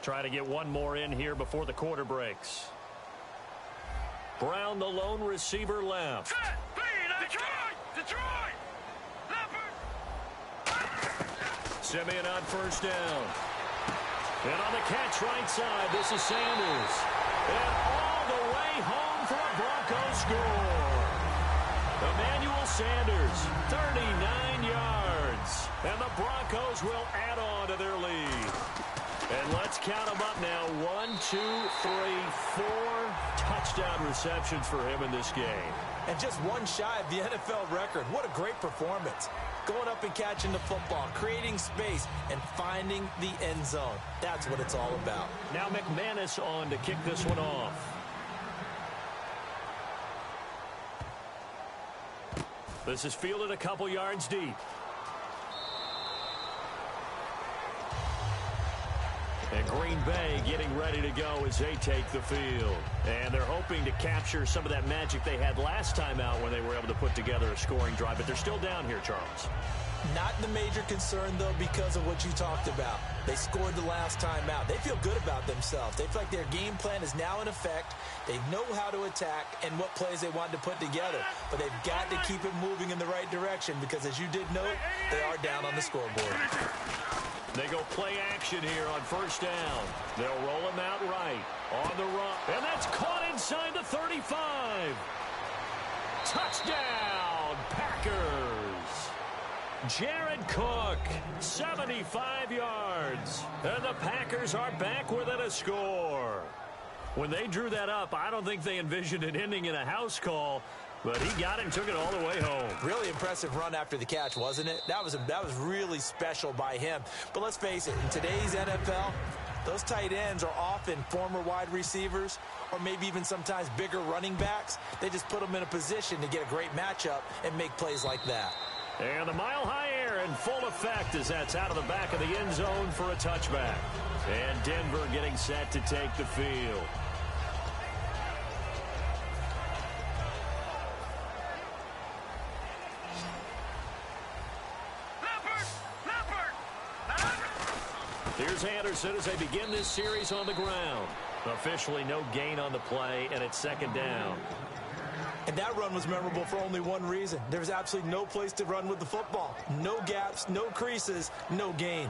Try to get one more in here before the quarter breaks. Brown, the lone receiver, left. Set! Green! Detroit! Detroit! Leopard! Simeon on 1st down. And on the catch right side, this is Sanders. And all the way home for a Broncos score. Emmanuel Sanders, 39 yards. And the Broncos will add on to their lead. And let's count them up now. 1, 2, 3, 4 touchdown receptions for him in this game. And just one shy of the NFL record. What a great performance. Going up and catching the football, creating space, and finding the end zone. That's what it's all about. Now McManus on to kick this one off. This is fielded a couple yards deep. And Green Bay getting ready to go as they take the field. And they're hoping to capture some of that magic they had last time out when they were able to put together a scoring drive. But they're still down here, Charles. Not the major concern, though, because of what you talked about. They scored the last time out. They feel good about themselves. They feel like their game plan is now in effect. They know how to attack and what plays they want to put together. But they've got to keep it moving in the right direction because, as you did note, they are down on the scoreboard. They go play action here on first down. They'll roll him out right. On the run. And that's caught inside the 35. Touchdown, Packers. Jared Cook, 75 yards. And the Packers are back within a score. When they drew that up, I don't think they envisioned it ending in a house call. But he got it and took it all the way home. Really impressive run after the catch, wasn't it? That was really special by him. But let's face it, in today's NFL, those tight ends are often former wide receivers or maybe even sometimes bigger running backs. They just put them in a position to get a great matchup and make plays like that. And the mile-high air in full effect as that's out of the back of the end zone for a touchback. And Denver getting set to take the field. Here's Anderson as they begin this series on the ground. Officially no gain on the play, and it's second down. And that run was memorable for only one reason. There was absolutely no place to run with the football. No gaps, no creases, no gain.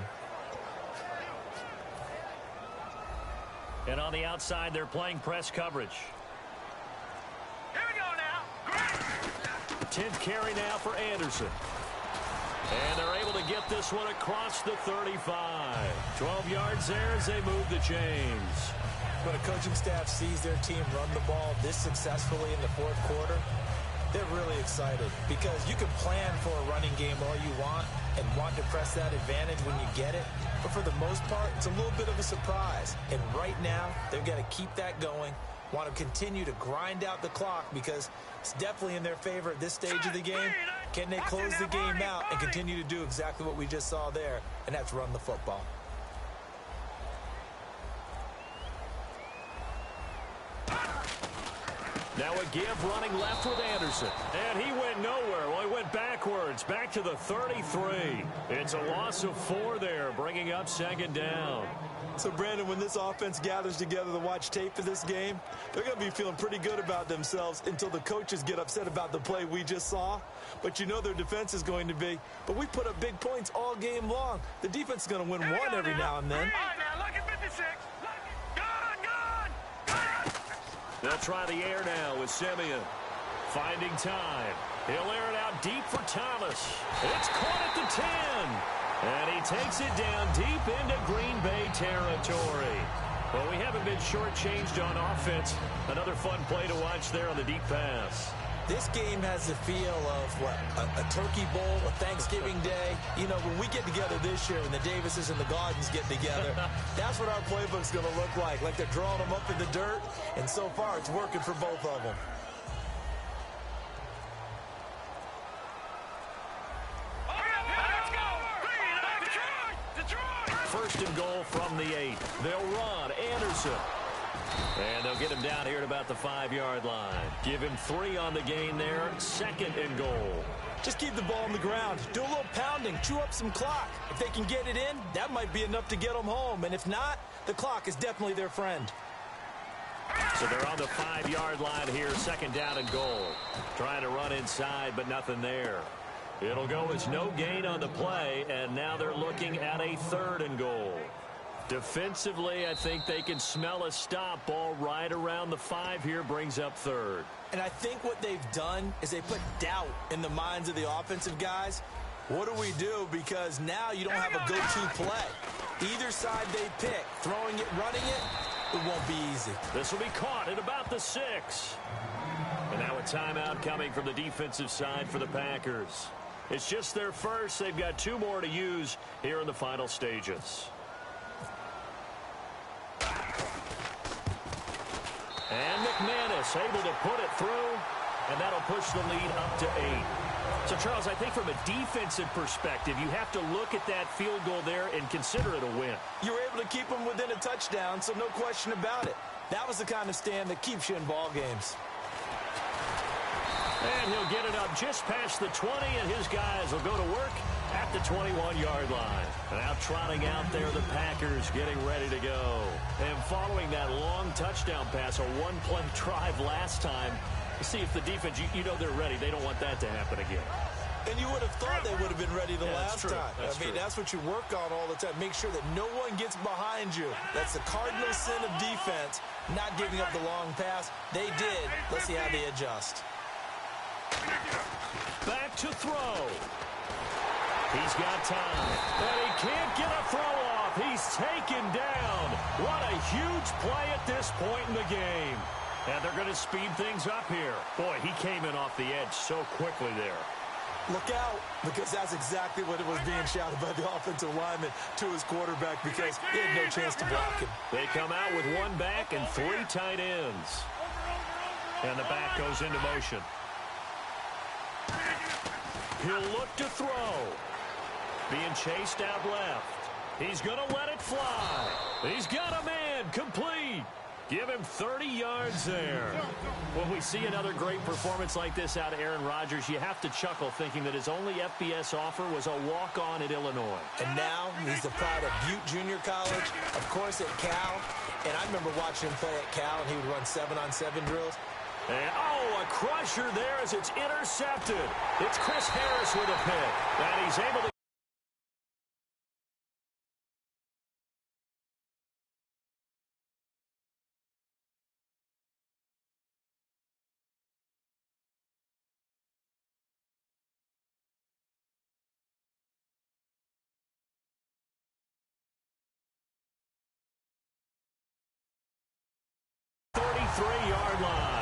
And on the outside, they're playing press coverage. Here we go now. 10th carry now for Anderson. And they're able to get this one across the 35. 12 yards there as they move the chains. When a coaching staff sees their team run the ball this successfully in the fourth quarter, they're really excited because you can plan for a running game all you want and want to press that advantage when you get it. But for the most part, it's a little bit of a surprise. And right now, they've got to keep that going, want to continue to grind out the clock because it's definitely in their favor at this stage of the game. Can they close the game out and continue to do exactly what we just saw there, and that's run the football. Now a give running left with Anderson. And he went nowhere. Well, he went backwards, back to the 33. It's a loss of 4 there, bringing up second down. So, Brandon, when this offense gathers together to watch tape for this game, they're going to be feeling pretty good about themselves until the coaches get upset about the play we just saw. But you know their defense is going to be. But we put up big points all game long. The defense is going to win one every now and then. All right, now, look at 56. Gone. They'll try the air now with Simeon. Finding time. He'll air it out deep for Thomas. It's caught at the 10. And he takes it down deep into Green Bay territory. Well, we haven't been shortchanged on offense. Another fun play to watch there on the deep pass. This game has the feel of, what, a turkey bowl, a Thanksgiving day. You know, when we get together this year, when the Davises and the Gardens get together, that's what our playbook's going to look like they're drawing them up in the dirt. And so far, it's working for both of them. First and goal from the 8. They'll run. Anderson. And they'll get him down here at about the 5-yard line. Give him 3 on the gain there. Second and goal. Just keep the ball on the ground. Do a little pounding. Chew up some clock. If they can get it in, that might be enough to get them home. And if not, the clock is definitely their friend. So they're on the 5-yard line here. Second down and goal. Trying to run inside, but nothing there. It'll go as no gain on the play, and now they're looking at a 3rd and goal. Defensively, I think they can smell a stop. Ball right around the 5 here, brings up third. And I think what they've done is they put doubt in the minds of the offensive guys. What do we do? Because now you don't have a go-to play. Either side they pick, throwing it, running it, it won't be easy. This will be caught at about the 6. And now a timeout coming from the defensive side for the Packers. It's just their first. They've got 2 more to use here in the final stages. And McManus able to put it through, and that'll push the lead up to 8. So, Charles, I think from a defensive perspective, you have to look at that field goal there and consider it a win. You were able to keep them within a touchdown, so no question about it. That was the kind of stand that keeps you in ball games. And he'll get it up just past the 20, and his guys will go to work at the 21-yard line. Now trotting out there, the Packers getting ready to go. And following that long touchdown pass, a one-play drive last time, see if the defense, you know they're ready. They don't want that to happen again. And you would have thought they would have been ready the last time. I mean, that's what you work on all the time. Make sure that no one gets behind you. That's the cardinal sin of defense, not giving up the long pass. They did. Let's see how they adjust. Back to throw. He's got time. And he can't get a throw off. He's taken down. What a huge play at this point in the game. And they're going to speed things up here. Boy, he came in off the edge so quickly there. Look out, because that's exactly what it was being shouted by the offensive lineman to his quarterback, because he had no chance to block him. They come out with 1 back and 3 tight ends. And the back goes into motion. He'll look to throw. Being chased out left. He's going to let it fly. He's got a man. Complete. Give him 30 yards there. When we see another great performance like this out of Aaron Rodgers, you have to chuckle thinking that his only FBS offer was a walk-on at Illinois. And now he's the pride of Butte Junior College, of course at Cal. And I remember watching him play at Cal, and he would run 7-on-7 drills. And, oh, a crusher there as it's intercepted. It's Chris Harris with a pick. And he's able to the 33-yard line.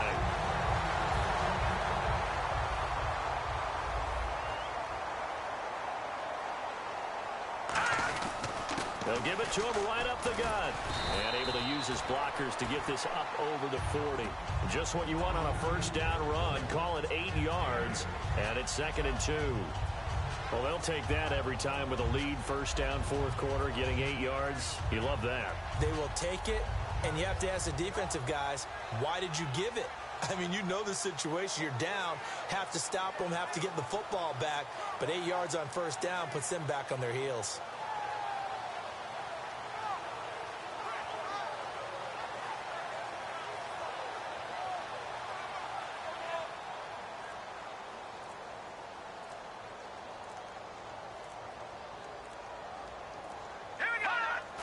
They'll give it to him right up the gut. And able to use his blockers to get this up over the 40. Just what you want on a first down run. Call it 8 yards. And it's 2nd and 2. Well, they'll take that every time with a lead. First down, 4th quarter, getting 8 yards. You love that. They will take it, and you have to ask the defensive guys, why did you give it? I mean, you know the situation. You're down, have to stop them, have to get the football back. But 8 yards on first down puts them back on their heels.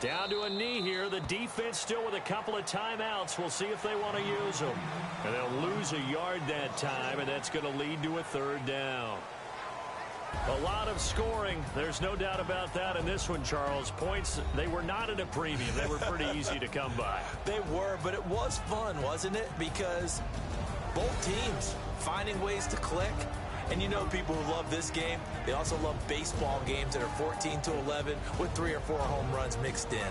Down to a knee here. The defense still with a couple of timeouts. We'll see if they want to use them. And they'll lose a yard that time, and that's going to lead to a 3rd down. A lot of scoring. There's no doubt about that in this one, Charles. Points, they were not at a premium. They were pretty easy to come by. They were, but it was fun, wasn't it? Because both teams finding ways to click. And you know people who love this game, they also love baseball games that are 14-11 with 3 or 4 home runs mixed in.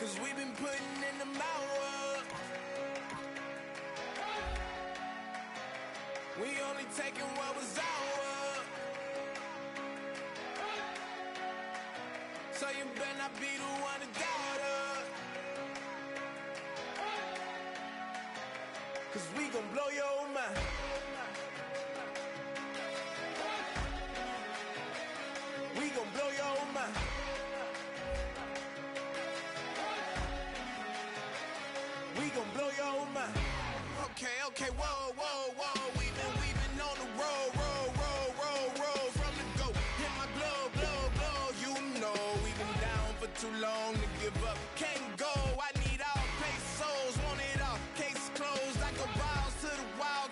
Cause we've been putting in the hours. We only taking what was ours. So you better not be the one to doubt us. Cause we gon' blow your mind. We gon' blow your mind. We gon' blow your mind. Okay, whoa. We've been on the road. From the go, hit my blow. You know we've been down for too long to give up. Can't go, I need all pesos, want it all. Case closed, I go balls to the wall,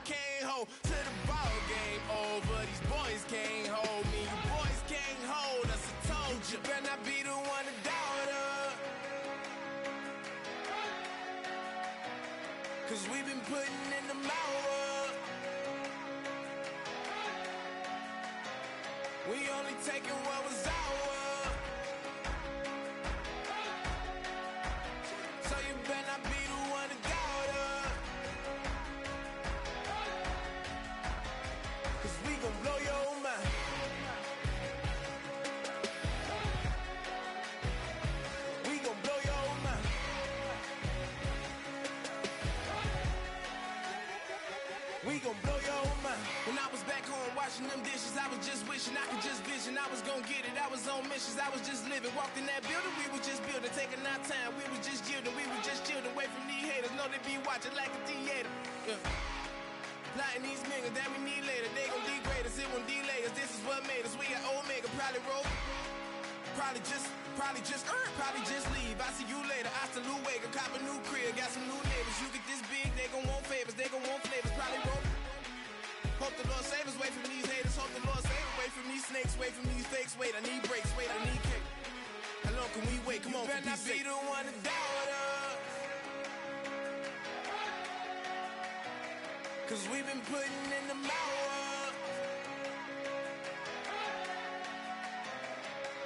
can't hold. To the ball game over, these boys can't hold me. You boys can't hold us, I told you. Better not be the one to doubt us. Cause we've been putting in the hours. We only taking what was ours. So you better not be the one to doubt us. Cause we gon' blow your mind. We gon' blow your mind. We gon' blow your mind. When I was back home washing them dishes, I was just wishing I could just vision. I was gon' get it, I was on missions, I was just living. Walked in that building, we was just building, taking our time. We was just yielding, we was just chilling. Away from these haters, know they be watching like a theater. Yeah. Plotting these niggas that we need later. They gon' degrade us, it won't delay us. This is what made us. We got Omega, probably roll. Probably just leave. I see you later. I salute Wake, cop a new crib, got some new neighbors. You get this big, they gon' want favors, they gon' want flavors. Probably roll. Hope the Lord save us, wait from these haters. Hope the Lord save us, wait from these snakes, wait from these fakes. Wait, I need breaks, wait, I need cake. How long can we wait? Come on, you better not be the one to doubt us. Cause we've been putting in the hours.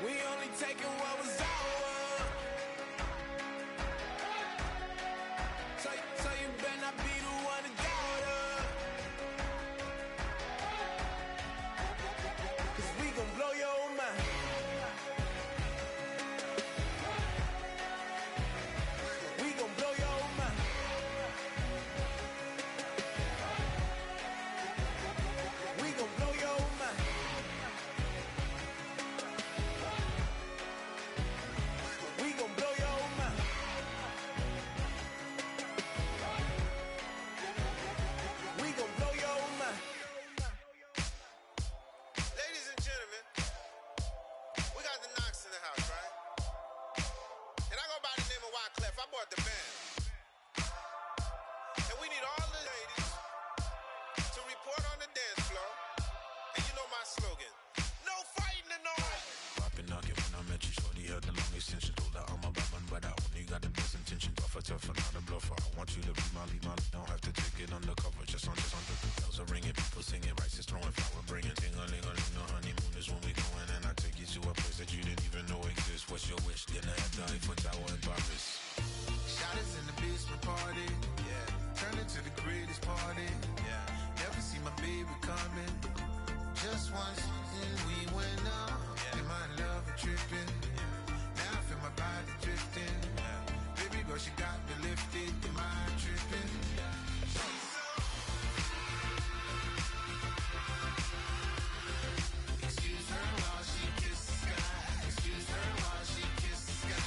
We only taking what was ours. So you better not be the one to doubt us. Cause we gon' blow your mind. We gon' blow your mind. We gon' blow your mind. We gon' blow your mind. We gon' blow your mind. Ladies and gentlemen, we got the Knox in the house, right? And I go by the name of Wyclef. I bought the band. And we need all the ladies to report on the dance floor. And you know my slogan, no fighting and no arguing. I've been knocking when I met you, shorty had the long extension. Told her I'm a bad man, but I only got the best intention. Tougher, not a bluffer. I want you to be my lead, don't have to take it undercover. Just on the bells are ringing, people singing, rice is throwing, flower bringing. Ting-a-ling-a-ling, the honeymoon is when we going. And I take you to a place that you didn't even know exists. What's your wish? Dinner at the Eiffel Tower in Paris. Shot us in the basement party, yeah. Turn into the greatest party, yeah. Never see my baby coming. Just once, and we went up. Yeah. In my love a tripping, yeah. Now I feel my body drifting, yeah. Baby girl, she got me lifted. Am I tripping? Yeah. Excuse her while she kisses the sky. Excuse her while she kisses the sky.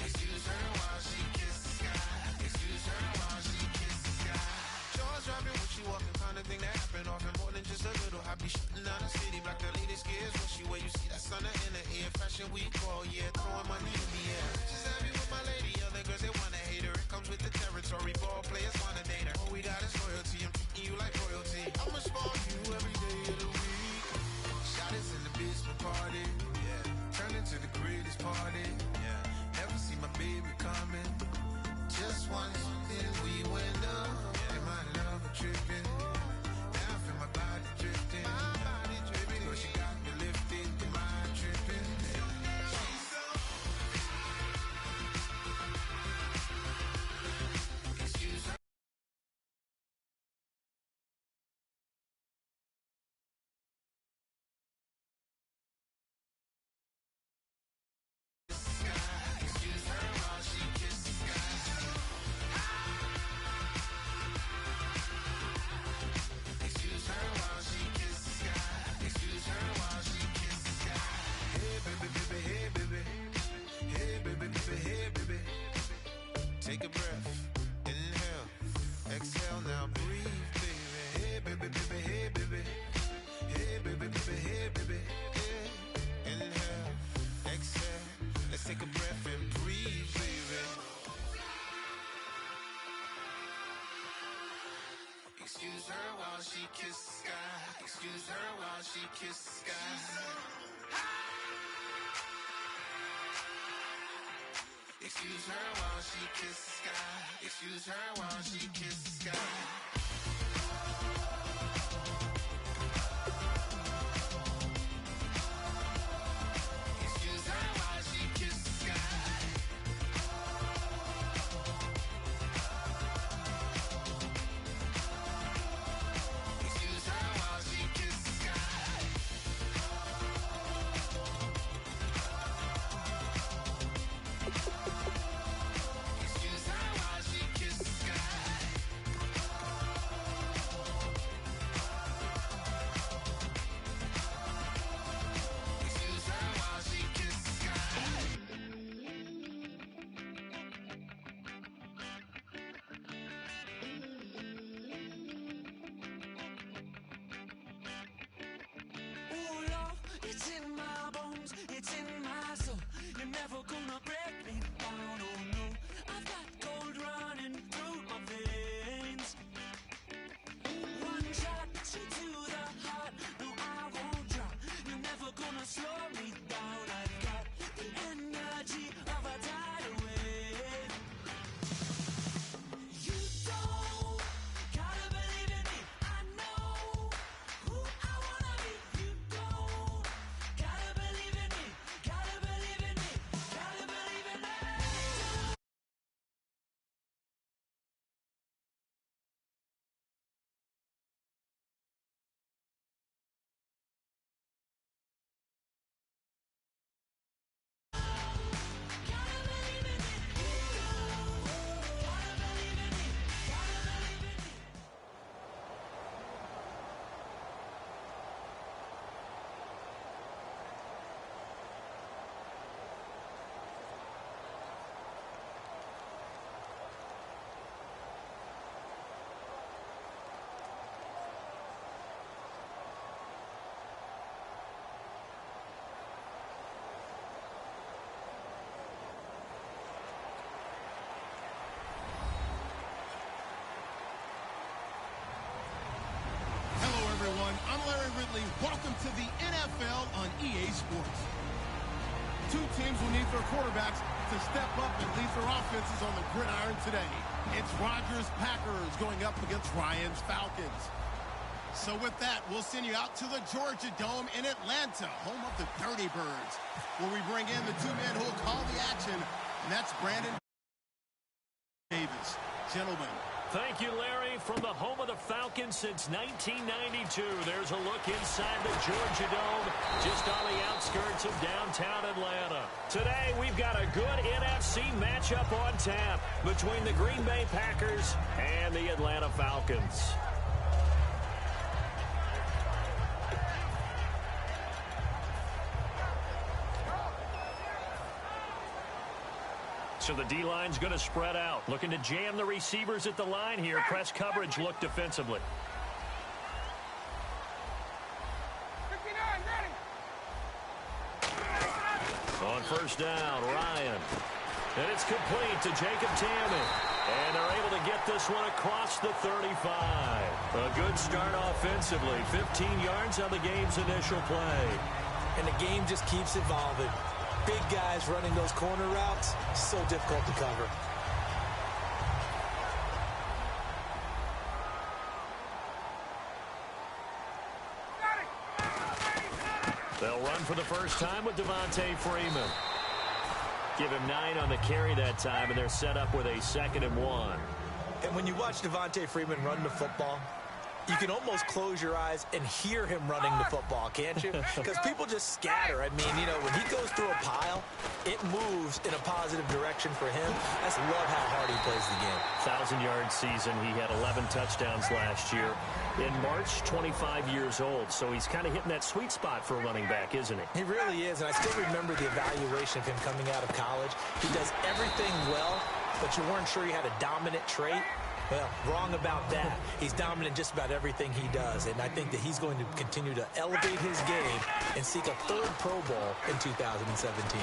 Excuse her while she kisses the sky. Excuse her while she kisses the sky. Jaws dropping when she walking, kind of thing that happen often. More than just a little. I be shutting down the city, black the latest gears. When she wear, you see that sun in the air. Fashion week all year, throwing money in the air. She's happy with my lady. Other girls they wanna hate her. It comes with the territory. Ball players wanna date her. All we got is loyalty. I'm treating you like royalty. I'ma spoil you every day of the week. Shot us in the basement party, yeah. Turn into the greatest party, yeah. Never see my baby coming. Just once, then we went up. Yeah. And my love a tripping. Now I feel my body drifting. Baby girl, she got me lifted. kiss the sky. Excuse her while she kiss the sky. Excuse her while she kiss the sky. Excuse her while she kiss the sky. It's in my bones, it's in my soul. You're never gonna break me down, oh no. I've got gold running through my veins. One shot to the heart, no I won't drop. You're never gonna slow me down. I've got the energy of a tidal wave. You don't gotta believe in me, I know who I wanna be. You don't gotta believe in me, gotta believe in me, gotta believe in me. Gotta believe in me, you don't gotta believe in me, gotta believe in me. Hello, everyone. I'm Larry Ridley. Welcome to the NFL on EA Sports. Two teams will need their quarterbacks to step up and lead their offenses on the gridiron today. It's Rodgers' Packers going up against Ryan's Falcons. So with that, we'll send you out to the Georgia Dome in Atlanta, home of the Dirty Birds, where we bring in the two men who will call the action, and that's Brandon Davis. Gentlemen. Thank you, Larry. From the home of the Falcons since 1992, there's a look inside the Georgia Dome, just on the outskirts of downtown Atlanta. Today, we've got a good NFC matchup on tap between the Green Bay Packers and the Atlanta Falcons. So the D-line's going to spread out. Looking to jam the receivers at the line here. Press coverage look defensively. 59, ready. On first down, Ryan. And it's complete to Jacob Tammany. And they're able to get this one across the 35. A good start offensively. 15 yards on the game's initial play. And the game just keeps evolving. Big guys running those corner routes, so difficult to cover. They'll run for the first time with Devontae Freeman. Give him 9 on the carry that time, and they're set up with a 2nd and 1. And when you watch Devontae Freeman run the football, you can almost close your eyes and hear him running the football, can't you? Because people just scatter. I mean, you know, when he goes through a pile, it moves in a positive direction for him. I just love how hard he plays the game. 1,000-yard season. He had 11 touchdowns last year. In March, 25 years old. So he's kind of hitting that sweet spot for a running back, isn't he? He really is, and I still remember the evaluation of him coming out of college. He does everything well, but you weren't sure he had a dominant trait. Well, wrong about that. He's dominant just about everything he does, and I think that he's going to continue to elevate his game and seek a 3rd Pro Bowl in 2017.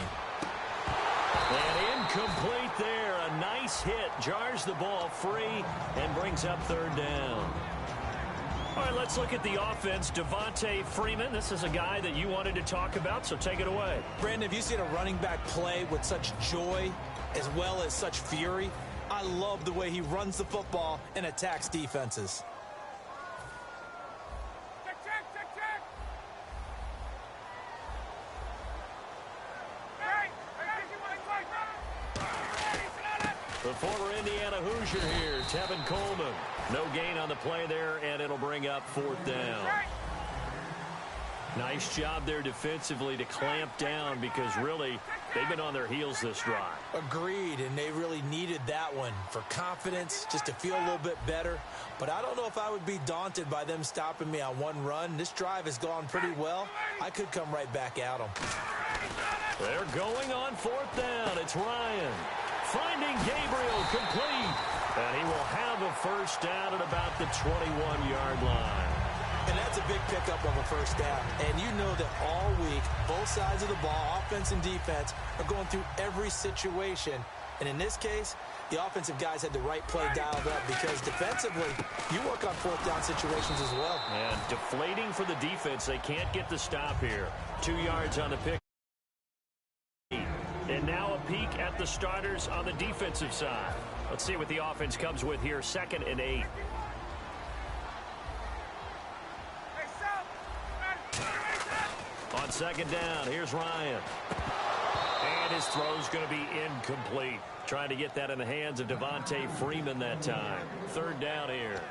And incomplete there. A nice hit. Jars the ball free and brings up 3rd down. right, let's look at the offense. Devontae Freeman, this is a guy that you wanted to talk about, so take it away. Brandon, have you seen a running back play with such joy as well as such fury? I love the way he runs the football and attacks defenses. The former Indiana Hoosier here, Tevin Coleman. No gain on the play there, and it'll bring up 4th down. Nice job there defensively to clamp down because really they've been on their heels this drive. Agreed, and they really needed that one for confidence, just to feel a little bit better. But I don't know if I would be daunted by them stopping me on one run. This drive has gone pretty well. I could come right back at them. They're going on 4th down. It's Ryan. Finding Gabriel complete. And he will have a first down at about the 21-yard line. And that's a big pickup of a first down. And you know that all week, both sides of the ball, offense and defense, are going through every situation. And in this case, the offensive guys had the right play dialed up because defensively, you work on 4th down situations as well. And deflating for the defense. They can't get the stop here. 2 yards on the pick. And now a peek at the starters on the defensive side. Let's see what the offense comes with here. 2nd and 8. On 2nd down, here's Ryan. And his throw's going to be incomplete. Trying to get that in the hands of Devontae Freeman that time. 3rd down here.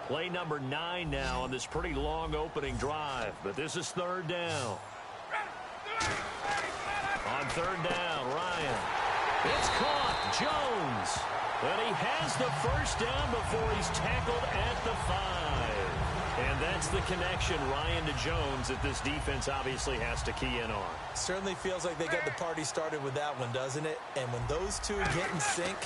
Play number 9 now on this pretty long opening drive. But this is 3rd down. On 3rd down, Ryan. It's caught. Jones. But he has the first down before he's tackled at the 5. And that's the connection, Ryan to Jones, that this defense obviously has to key in on. Certainly feels like they got the party started with that one, doesn't it? And when those two get in sync,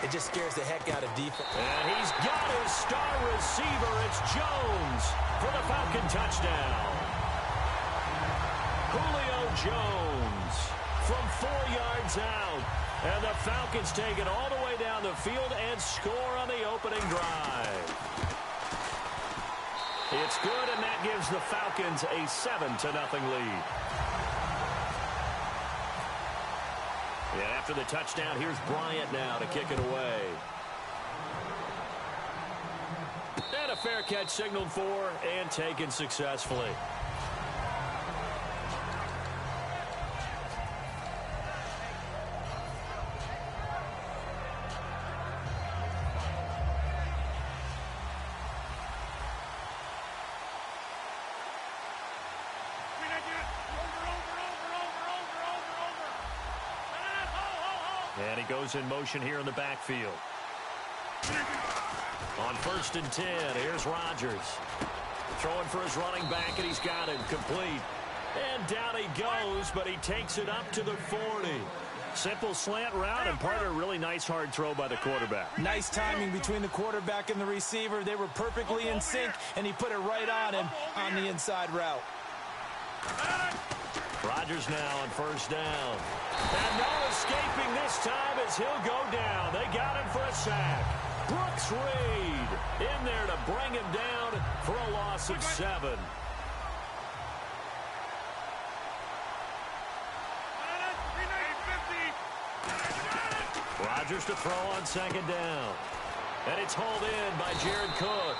it just scares the heck out of defense. And he's got his star receiver. It's Jones for the Falcon touchdown. Julio Jones from 4 yards out. And the Falcons take it all the way down the field and score on the opening drive. It's good, and that gives the Falcons a 7-0 lead. And after the touchdown, here's Bryant now to kick it away. And a fair catch signaled for and taken successfully. And he goes in motion here in the backfield. On 1st and 10, here's Rodgers. Throwing for his running back, and he's got it complete. And down he goes, but he takes it up to the 40. Simple slant route, and part of a really nice hard throw by the quarterback. Nice timing between the quarterback and the receiver. They were perfectly in sync, and he put it right on him on the inside route. Rodgers now on 1st down. And no escaping this time as he'll go down. They got him for a sack. Brooks Reed in there to bring him down for a loss of 7. Rodgers to throw on 2nd down. And it's hauled in by Jared Cook.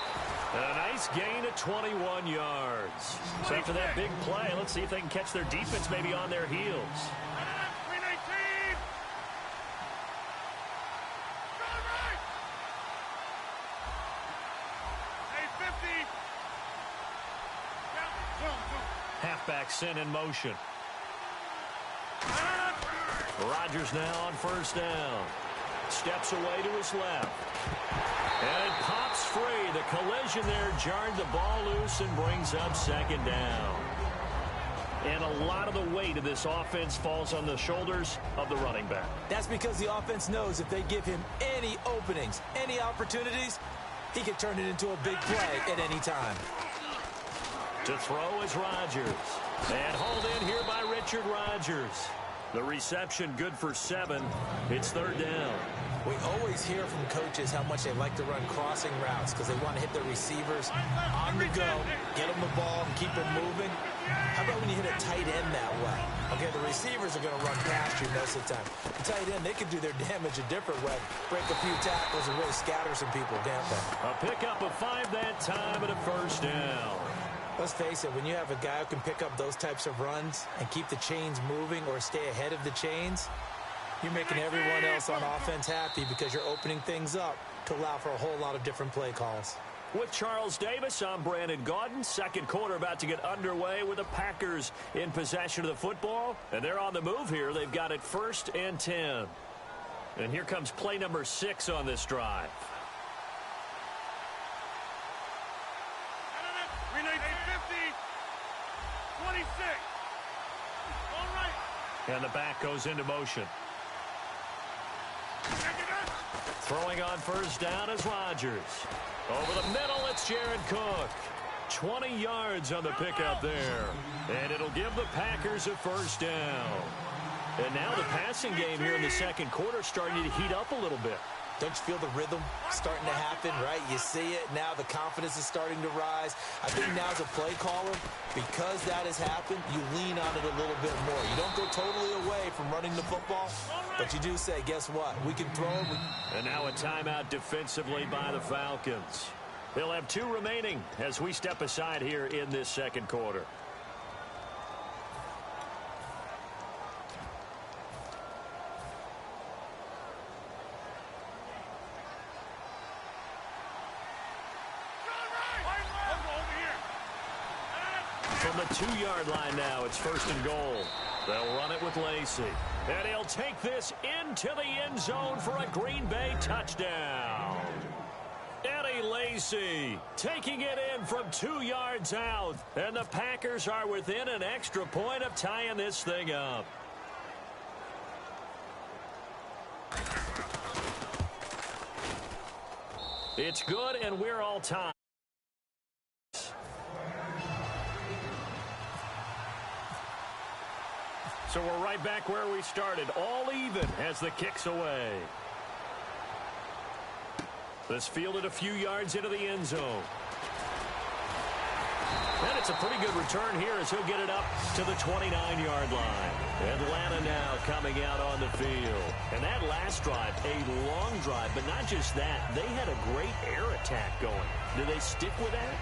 And a nice gain of 21 yards. So after that big play, let's see if they can catch their defense maybe on their heels. Halfback sent in motion. Rodgers now on 1st down. Steps away to his left. And it pops free. The collision there jarred the ball loose and brings up 2nd down. And a lot of the weight of this offense falls on the shoulders of the running back. That's because the offense knows if they give him any openings, any opportunities, he could turn it into a big play at any time. To throw is Rodgers. And hauled in here by Richard Rodgers. The reception good for 7. It's 3rd down. We always hear from coaches how much they like to run crossing routes because they want to hit their receivers on the go, get them the ball, and keep them moving. How about when you hit a tight end that way? Okay, the receivers are going to run past you most of the time. The tight end, they can do their damage a different way, break a few tackles and really scatter some people, can't they? A pickup of 5 that time and a 1st down. Let's face it, when you have a guy who can pick up those types of runs and keep the chains moving or stay ahead of the chains, you're making everyone else on offense happy because you're opening things up to allow for a whole lot of different play calls. With Charles Davis, I'm Brandon Gaudin. Second quarter about to get underway with the Packers in possession of the football. And they're on the move here. They've got it 1st and 10. And here comes play number 6 on this drive. We need 50, 26. All right. And the back goes into motion. Throwing on 1st down is Rodgers. Over the middle, it's Jared Cook. 20 yards on the pickup there. And it'll give the Packers a 1st down. And now the passing game here in the second quarter starting to heat up a little bit. Don't you feel the rhythm starting to happen, right? You see it. Now the confidence is starting to rise. I think now as a play caller, because that has happened, you lean on it a little bit more. You don't go totally away from running the football, but you do say, guess what? We can throw it. And now a timeout defensively by the Falcons. They'll have 2 remaining as we step aside here in this second quarter. From the 2-yard line now, it's 1st and goal. They'll run it with Lacey. And he'll take this into the end zone for a Green Bay touchdown. Eddie Lacy taking it in from 2 yards out. And the Packers are within an extra point of tying this thing up. It's good, and we're all tied. So we're right back where we started, all even as the kick's away. This fielded a few yards into the end zone. And it's a pretty good return here as he'll get it up to the 29-yard line. Atlanta now coming out on the field. And that last drive, a long drive, but not just that. They had a great air attack going. Do they stick with that?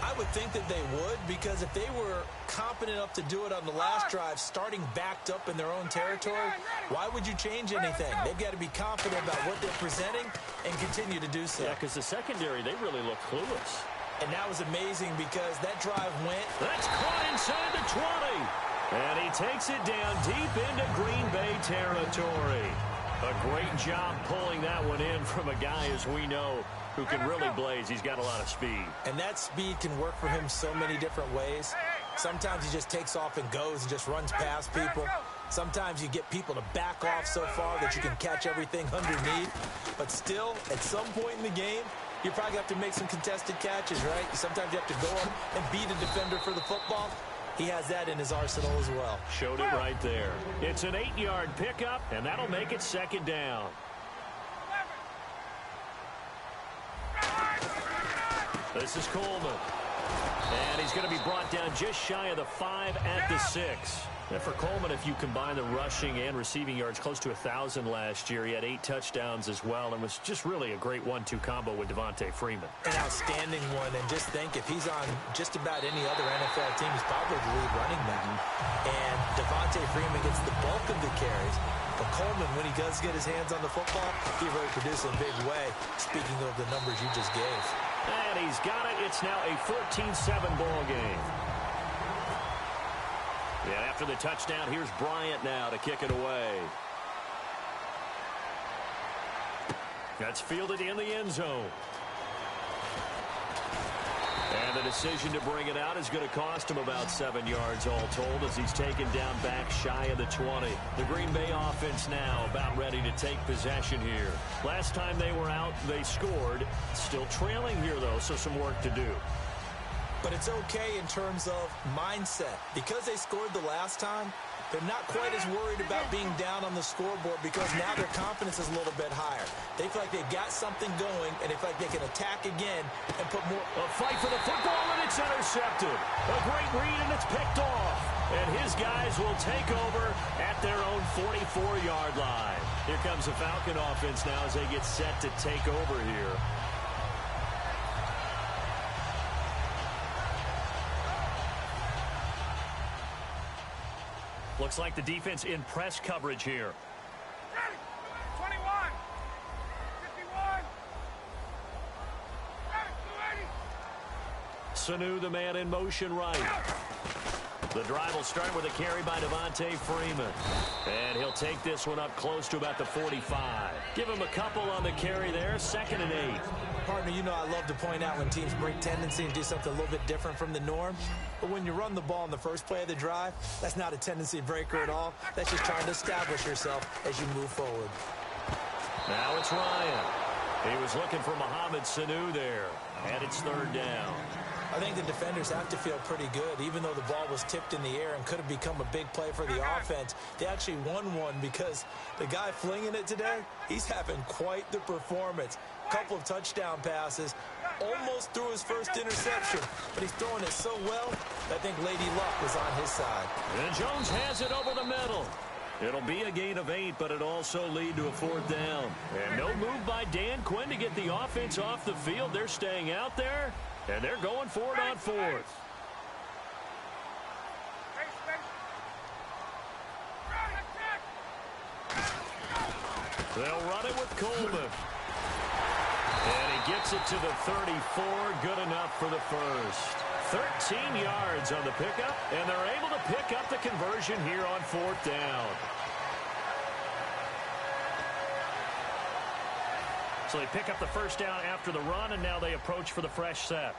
I would think that they would, because if they were competent enough to do it on the last drive, starting backed up in their own territory, why would you change anything? They've got to be confident about what they're presenting and continue to do so. Yeah, because the secondary, they really look clueless. And that was amazing because that drive went. That's caught inside the 20. And he takes it down deep into Green Bay territory. A great job pulling that one in from a guy, as we know, who can really blaze. He's got a lot of speed. And that speed can work for him so many different ways. Sometimes he just takes off and goes and just runs past people. Sometimes you get people to back off so far that you can catch everything underneath. But still, at some point in the game, you probably have to make some contested catches, right? Sometimes you have to go up and beat a defender for the football. He has that in his arsenal as well. Showed it right there. It's an 8-yard pickup, and that'll make it 2nd down. This is Coleman. And he's going to be brought down just shy of the 5 at the 6. And for Coleman, if you combine the rushing and receiving yards, close to 1,000 last year. He had 8 touchdowns as well and was just really a great 1-2 combo with Devontae Freeman. An outstanding one. And just think, if he's on just about any other NFL team, he's probably the lead running back. And Devontae Freeman gets the bulk of the carries. But Coleman, when he does get his hands on the football, he really produces in a big way, speaking of the numbers you just gave. And he's got it. It's now a 14-7 ball game. Yeah, after the touchdown, here's Bryant now to kick it away. That's fielded in the end zone. And And the decision to bring it out is going to cost him about 7 yards all told as he's taken down back shy of the 20. The Green Bay offense now about ready to take possession here. Last time they were out, they scored. Still trailing here, though, so some work to do. But it's okay in terms of mindset. Because they scored the last time, they're not quite as worried about being down on the scoreboard because now their confidence is a little bit higher. They feel like they've got something going, and they feel like they can attack again and put more. A fight for the football, and it's intercepted. A great read, and it's picked off. And his guys will take over at their own 44-yard line. Here comes the Falcon offense now as they get set to take over here. Looks like the defense in press coverage here. Ready. 21. 51. Ready. 280. Sanu, the man in motion right. The drive will start with a carry by Devontae Freeman. And he'll take this one up close to about the 45. Give him a couple on the carry there. 2nd and 8. Partner, you know I love to point out when teams break tendency and do something a little bit different from the norm. But when you run the ball in the first play of the drive, that's not a tendency breaker at all. That's just trying to establish yourself as you move forward. Now it's Ryan. He was looking for Mohamed Sanu there. And it's 3rd down. I think the defenders have to feel pretty good. Even though the ball was tipped in the air and could have become a big play for the offense, they actually won one because the guy flinging it today, he's having quite the performance. Couple of touchdown passes, almost threw his first interception, but he's throwing it so well, I think Lady Luck was on his side. And Jones has it over the middle. It'll be a gain of 8, but it also lead to a 4th down. And no move by Dan Quinn to get the offense off the field. They're staying out there, and they're going for it on 4th. They'll run it with Coleman. And he gets it to the 34, good enough for the first. 13 yards on the pickup, and they're able to pick up the conversion here on 4th down. So they pick up the first down after the run, and now they approach for the fresh set.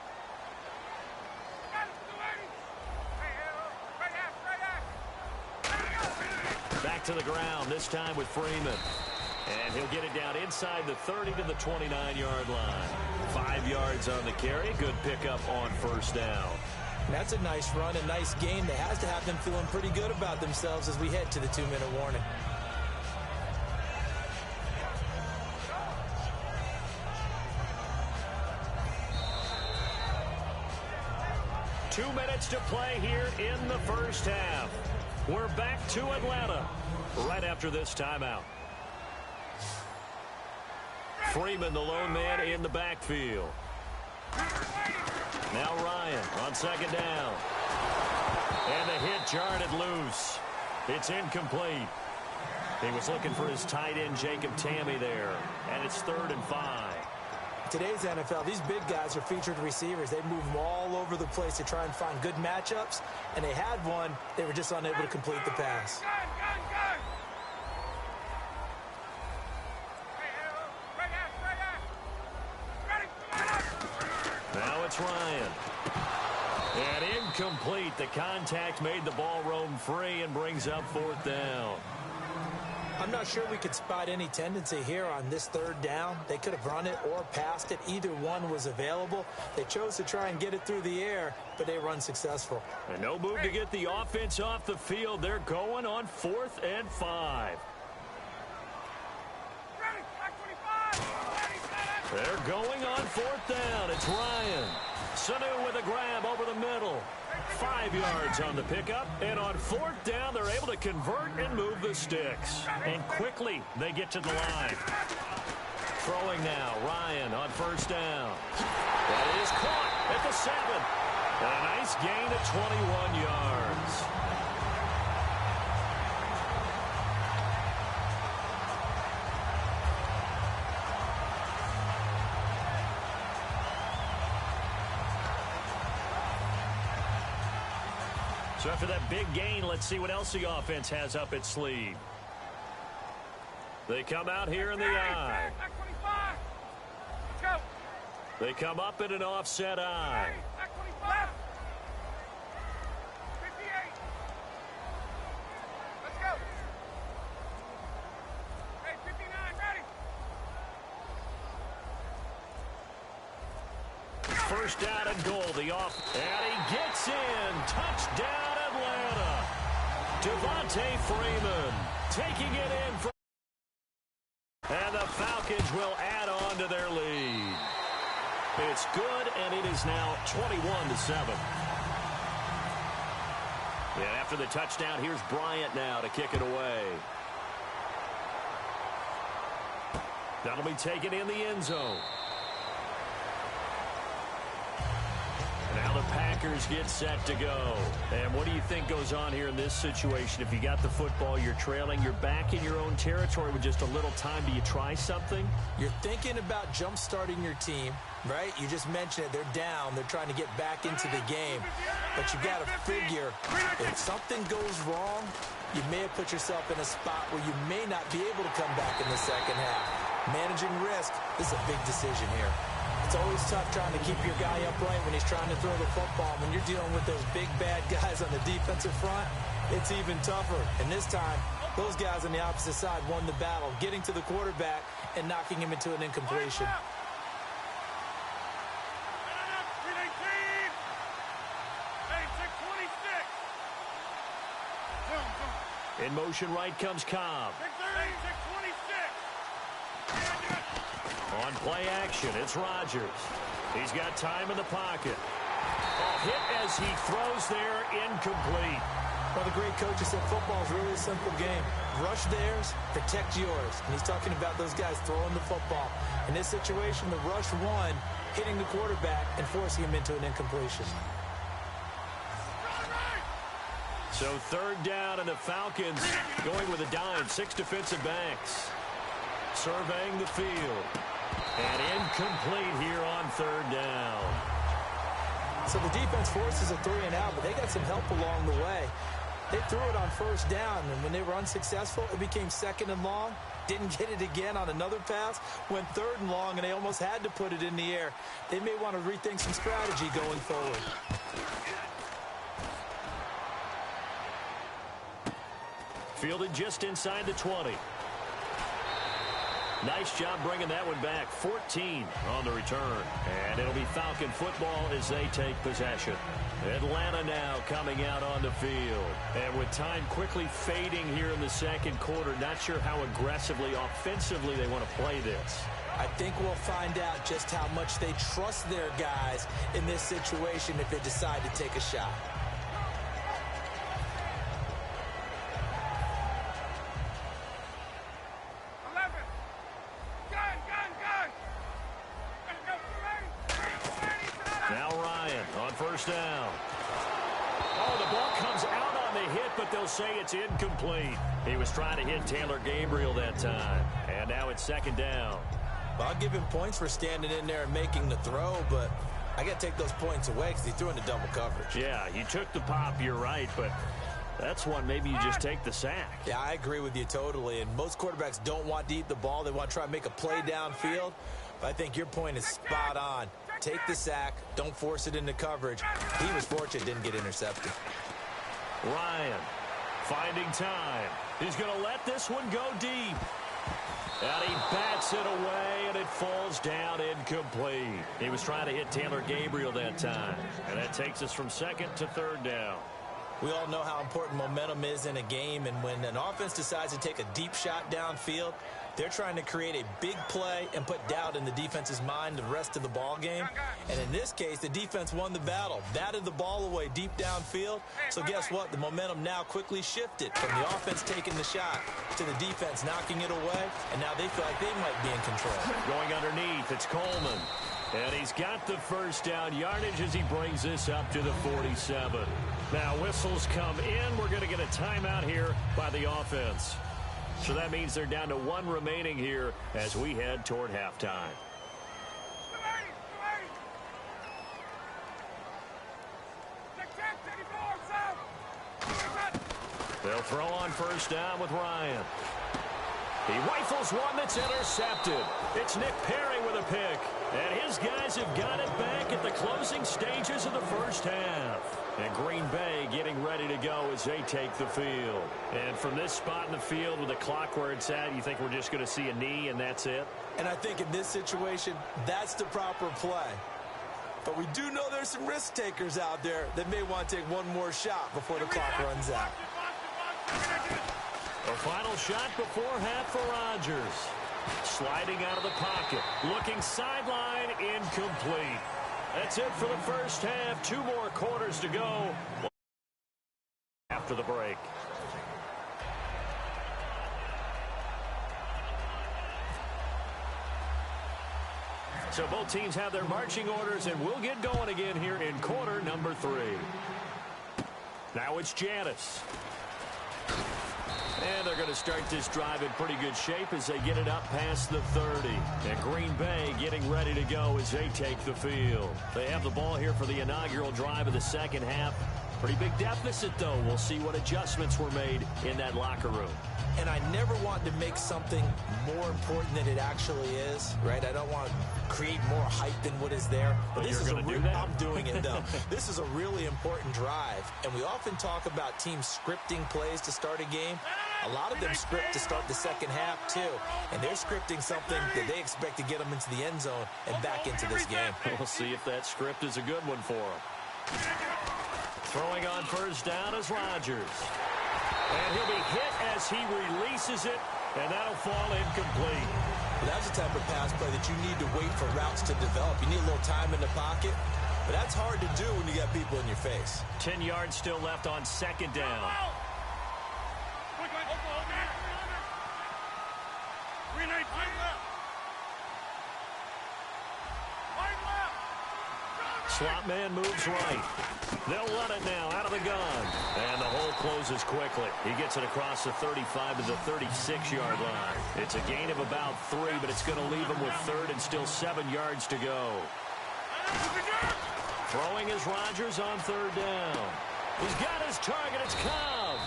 Back to the ground, this time with Freeman. And he'll get it down inside the 30 to the 29-yard line. 5 yards on the carry. Good pickup on 1st down. That's a nice run, a nice game that has to have them feeling pretty good about themselves as we head to the 2-minute warning. Two minutes to play here in the first half. We're back to Atlanta right after this timeout. Freeman, the lone man in the backfield. Now Ryan on 2nd down. And the hit jarred it loose. It's incomplete. He was looking for his tight end, Jacob Tammy, there. And it's 3rd and 5. Today's NFL, these big guys are featured receivers. They move them all over the place to try and find good matchups. And they had one. They were just unable to complete the pass. Now it's Ryan. And incomplete. The contact made the ball roam free and brings up 4th down. I'm not sure we could spot any tendency here on this 3rd down. They could have run it or passed it. Either one was available. They chose to try and get it through the air, but they were unsuccessful. And no move to get the offense off the field. They're going on 4th and 5. They're going on 4th down. It's Ryan. Sanu with a grab over the middle. 5 yards on the pickup. And on 4th down, they're able to convert and move the sticks. And quickly, they get to the line. Throwing now. Ryan on 1st down. That is caught at the 7. And a nice gain of 21 yards. So after that big gain, let's see what else the offense has up its sleeve. They come out here in the I. They come up in an offset I. first down and goal. And he gets in. Touchdown, Atlanta. Devontae Freeman taking it in for. And the Falcons will add on to their lead. It's good, and it is now 21-7. And after the touchdown, here's Bryant now to kick it away. That'll be taken in the end zone. Now the Packers get set to go. And what do you think goes on here in this situation? If you got the football, you're trailing, you're back in your own territory with just a little time. Do you try something? You're thinking about jump-starting your team, right? You just mentioned it. They're down. They're trying to get back into the game. But you got to figure, if something goes wrong, you may have put yourself in a spot where you may not be able to come back in the second half. Managing risk, this is a big decision here. It's always tough trying to keep your guy upright when he's trying to throw the football. When you're dealing with those big, bad guys on the defensive front, it's even tougher. And this time, those guys on the opposite side won the battle, getting to the quarterback and knocking him into an incompletion. In motion right comes Cobb. On play action, it's Rodgers. He's got time in the pocket. Hit as he throws there, incomplete. Well, the great coach said football is really a simple game. Rush theirs, protect yours. And he's talking about those guys throwing the football. In this situation, the rush won, hitting the quarterback and forcing him into an incompletion. So third down, and the Falcons going with a dime. 6 defensive backs. Surveying the field. And incomplete here on third down. So the defense forces a 3-and-out, but they got some help along the way. They threw it on first down, and when they were unsuccessful, it became second and long. Didn't get it again on another pass. Went third and long, and they almost had to put it in the air. They may want to rethink some strategy going forward. Fielded just inside the 20. Nice job bringing that one back. 14 on the return. And it'll be Falcon football as they take possession. Atlanta now coming out on the field. And with time quickly fading here in the second quarter, not sure how aggressively, offensively they want to play this. I think we'll find out just how much they trust their guys in this situation if they decide to take a shot. Down. Oh, the ball comes out on the hit, but they'll say it's incomplete. He was trying to hit Taylor Gabriel that time. And now it's second down. Well, I'll give him points for standing in there and making the throw, but I got to take those points away because he threw into double coverage. Yeah, you took the pop, you're right, but that's one maybe you just take the sack. Yeah, I agree with you totally, and most quarterbacks don't want to eat the ball. They want to try and make a play downfield, but I think your point is spot on. Take the sack. Don't force it into coverage. He was fortunate didn't get intercepted. Ryan finding time. He's going to let this one go deep. And he bats it away, and it falls down incomplete. He was trying to hit Taylor Gabriel that time. And that takes us from second to third down. We all know how important momentum is in a game, and when an offense decides to take a deep shot downfield, they're trying to create a big play and put doubt in the defense's mind the rest of the ball game. And in this case, the defense won the battle, batted the ball away deep downfield. So guess what? The momentum now quickly shifted from the offense taking the shot to the defense knocking it away, and now they feel like they might be in control. Going underneath, it's Coleman. And he's got the first down yardage as he brings this up to the 47. Now whistles come in. We're going to get a timeout here by the offense. So that means they're down to one remaining here as we head toward halftime. They'll throw on first down with Ryan. He rifles one that's intercepted. It's Nick Perry with a pick. And his guys have got it back at the closing stages of the first half. And Green Bay getting ready to go as they take the field. And from this spot in the field with the clock where it's at, you think we're just going to see a knee and that's it? And I think in this situation, that's the proper play. But we do know there's some risk takers out there that may want to take one more shot before the clock runs out. The final shot before half for Rodgers. Sliding out of the pocket. Looking sideline, incomplete. That's it for the first half. 2 more quarters to go after the break. So both teams have their marching orders, and we'll get going again here in quarter number 3. Now it's Janice. And they're going to start this drive in pretty good shape as they get it up past the 30. And Green Bay getting ready to go as they take the field. They have the ball here for the inaugural drive of the second half. Pretty big deficit, though. We'll see what adjustments were made in that locker room. And I never want to make something more important than it actually is, right? I don't want to create more hype than what is there. But this is I'm doing it, though. This is a really important drive. And we often talk about teams scripting plays to start a game. A lot of them script to start the second half, too. And they're scripting something that they expect to get them into the end zone and back into this game. We'll see if that script is a good one for them. Throwing on first down is Rodgers. And he'll be hit as he releases it, and that'll fall incomplete. Well, that's the type of pass play that you need to wait for routes to develop. You need a little time in the pocket, but that's hard to do when you got people in your face. 10 yards still left on second down. Slot man moves right. They'll run it now out of the gun. And the hole closes quickly. He gets it across the 35 to the 36-yard line. It's a gain of about 3, but it's going to leave him with third and still 7 yards to go. Throwing is Rodgers on third down. He's got his target. It's Cobb.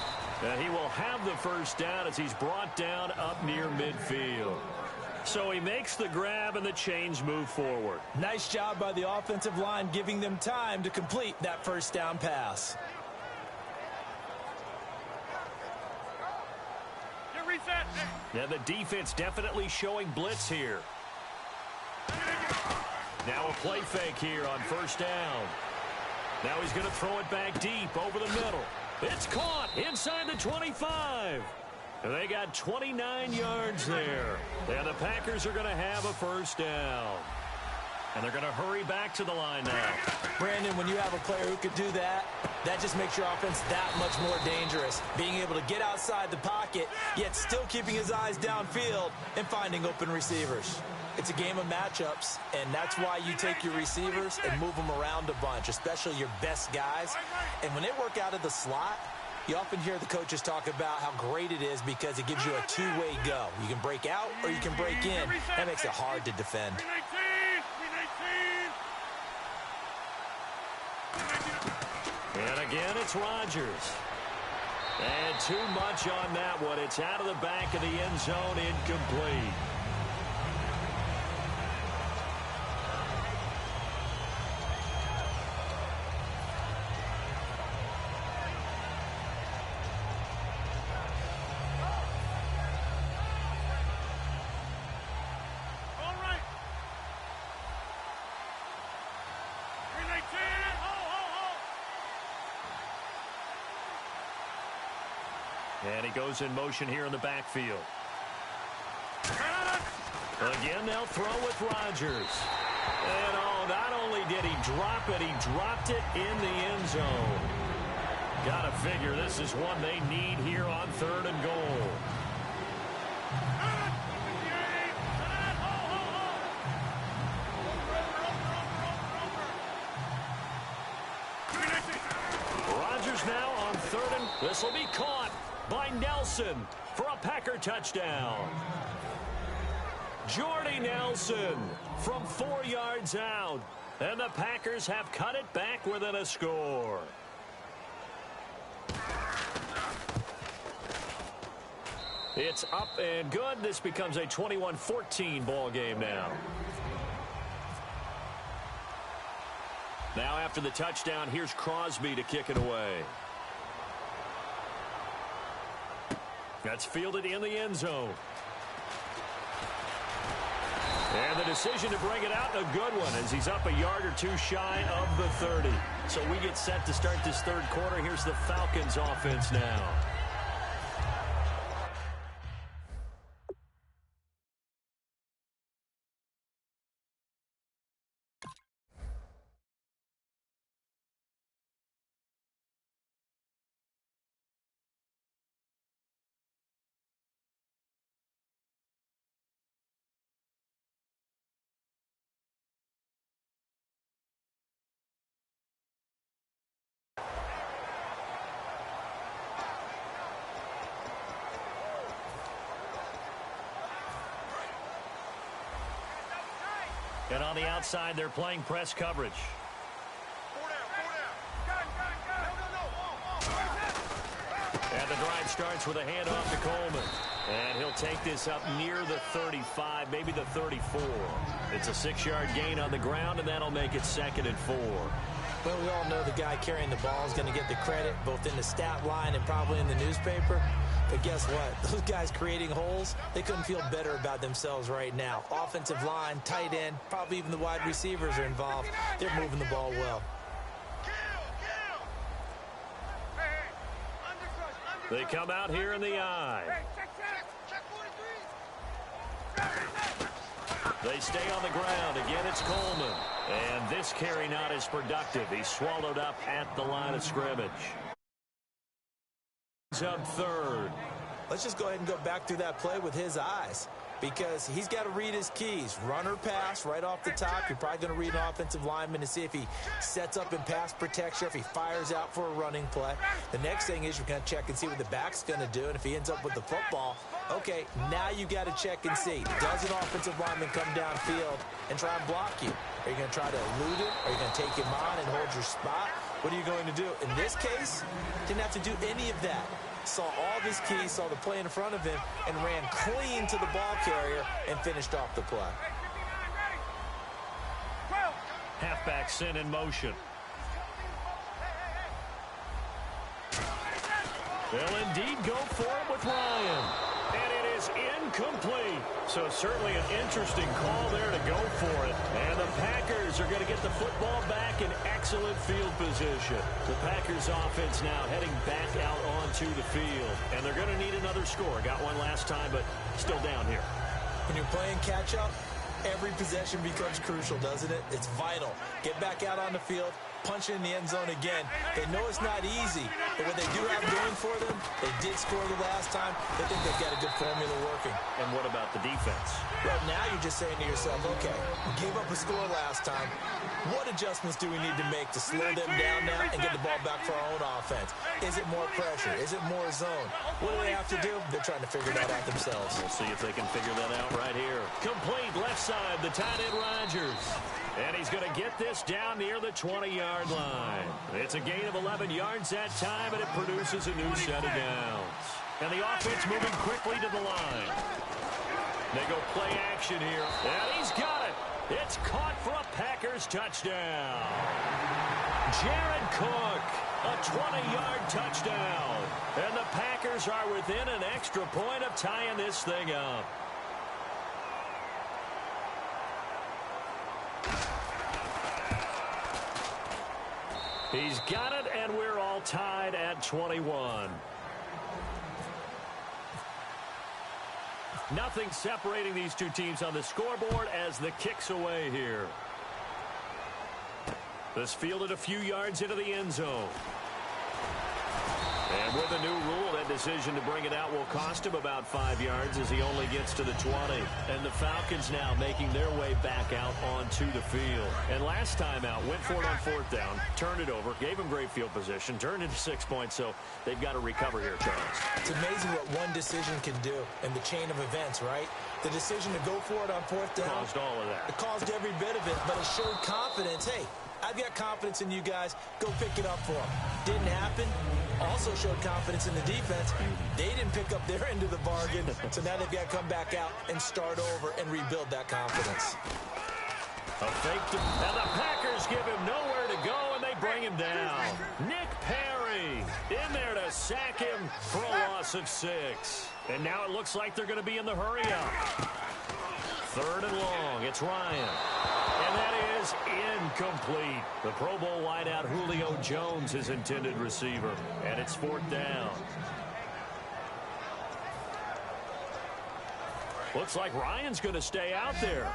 And he will have the first down as he's brought down up near midfield. So he makes the grab and the chains move forward. Nice job by the offensive line giving them time to complete that first down pass. Now the defense definitely showing blitz here. Now a play fake here on first down. Now he's going to throw it back deep over the middle. It's caught inside the 25. And they got 29 yards there. And the Packers are going to have a first down. And they're going to hurry back to the line now. Brandon, when you have a player who could do that, that just makes your offense that much more dangerous. Being able to get outside the pocket, yet still keeping his eyes downfield and finding open receivers. It's a game of matchups, and that's why you take your receivers and move them around a bunch, especially your best guys. And when they work out of the slot, you often hear the coaches talk about how great it is because it gives you a two-way go. You can break out or you can break in. That makes it hard to defend. And again, it's Rodgers. And too much on that one. It's out of the back of the end zone, incomplete. And he goes in motion here in the backfield. Again, they'll throw with Rodgers. And oh, not only did he drop it, he dropped it in the end zone. Gotta figure this is one they need here on third and goal. Rodgers now on third and this will be caught by Nelson for a Packer touchdown. Jordy Nelson from 4 yards out. And the Packers have cut it back within a score. It's up and good. This becomes a 21-14 ball game now. Now after the touchdown, here's Crosby to kick it away. That's fielded in the end zone. And the decision to bring it out, a good one, as he's up a yard or two shy of the 30. So we get set to start this third quarter. Here's the Falcons offense now. And on the outside, they're playing press coverage. And the drive starts with a handoff to Coleman. And he'll take this up near the 35, maybe the 34. It's a 6-yard gain on the ground, and that'll make it 2nd and 4. Well, we all know the guy carrying the ball is going to get the credit, both in the stat line and probably in the newspaper. But guess what? Those guys creating holes, they couldn't feel better about themselves right now. Offensive line, tight end, probably even the wide receivers are involved. They're moving the ball well. They come out here in the eye. They stay on the ground. Again, it's Coleman. And this carry not as productive. He's swallowed up at the line of scrimmage. Up third. Let's just go ahead and go back through that play with his eyes, because he's got to read his keys. Run or pass right off the top. You're probably going to read an offensive lineman to see if he sets up in pass protection, if he fires out for a running play. The next thing is you're going to check and see what the back's going to do, and if he ends up with the football, okay, now you got to check and see. Does an offensive lineman come downfield and try and block you? Are you going to try to elude him? Are you going to take him on and hold your spot? What are you going to do? In this case, didn't have to do any of that. Saw all of his keys, saw the play in front of him, and ran clean to the ball carrier and finished off the play. Halfback sent in motion. They'll indeed go for it with Ryan. And it is incomplete. So certainly an interesting call there to go for it. And the Packers are going to get the football back in excellent field position. The Packers offense now heading back out onto the field. And they're going to need another score. Got one last time, but still down here. When you're playing catch-up, every possession becomes crucial, doesn't it? It's vital. Get back out on the field, punch it in the end zone again. They know it's not easy, but what they do have going for them, they did score the last time. They think they've got a good formula working. And what about the defense? Well, now you're just saying to yourself, okay, we gave up a score last time. What adjustments do we need to make to slow them down now and get the ball back for our own offense? Is it more pressure? Is it more zone? What do they have to do? They're trying to figure that out themselves. We'll see if they can figure that out right here. Complete left side, the tight end Rodgers. And he's going to get this down near the 20-yard line. It's a gain of 11 yards that time, and it produces a new set of downs. And the offense moving quickly to the line. They go play action here. And he's got it. It's caught for a Packers touchdown. Jared Cook, a 20-yard touchdown. And the Packers are within an extra point of tying this thing up. He's got it, and we're all tied at 21. Nothing separating these two teams on the scoreboard as the kick's away here. This fielded a few yards into the end zone. And with a new rule, that decision to bring it out will cost him about 5 yards as he only gets to the 20. And the Falcons now making their way back out onto the field. And last time out, went for it on 4th down, turned it over, gave him great field position, turned into 6 points, so they've got to recover here, Charles. It's amazing what one decision can do in the chain of events, right? The decision to go for it on 4th down. Caused all of that. It caused every bit of it, but it showed confidence. Hey, I've got confidence in you guys. Go pick it up for them. Didn't happen. Also showed confidence in the defense. They didn't pick up their end of the bargain, so now they've got to come back out and start over and rebuild that confidence. A fake to, and the Packers give him nowhere to go, and they bring him down. Nick Perry in there to sack him for a loss of 6. And now it looks like they're going to be in the hurry-up. Third and long. It's Ryan. And that is incomplete. The Pro Bowl wideout Julio Jones, his intended receiver. And it's fourth down. Looks like Ryan's going to stay out there.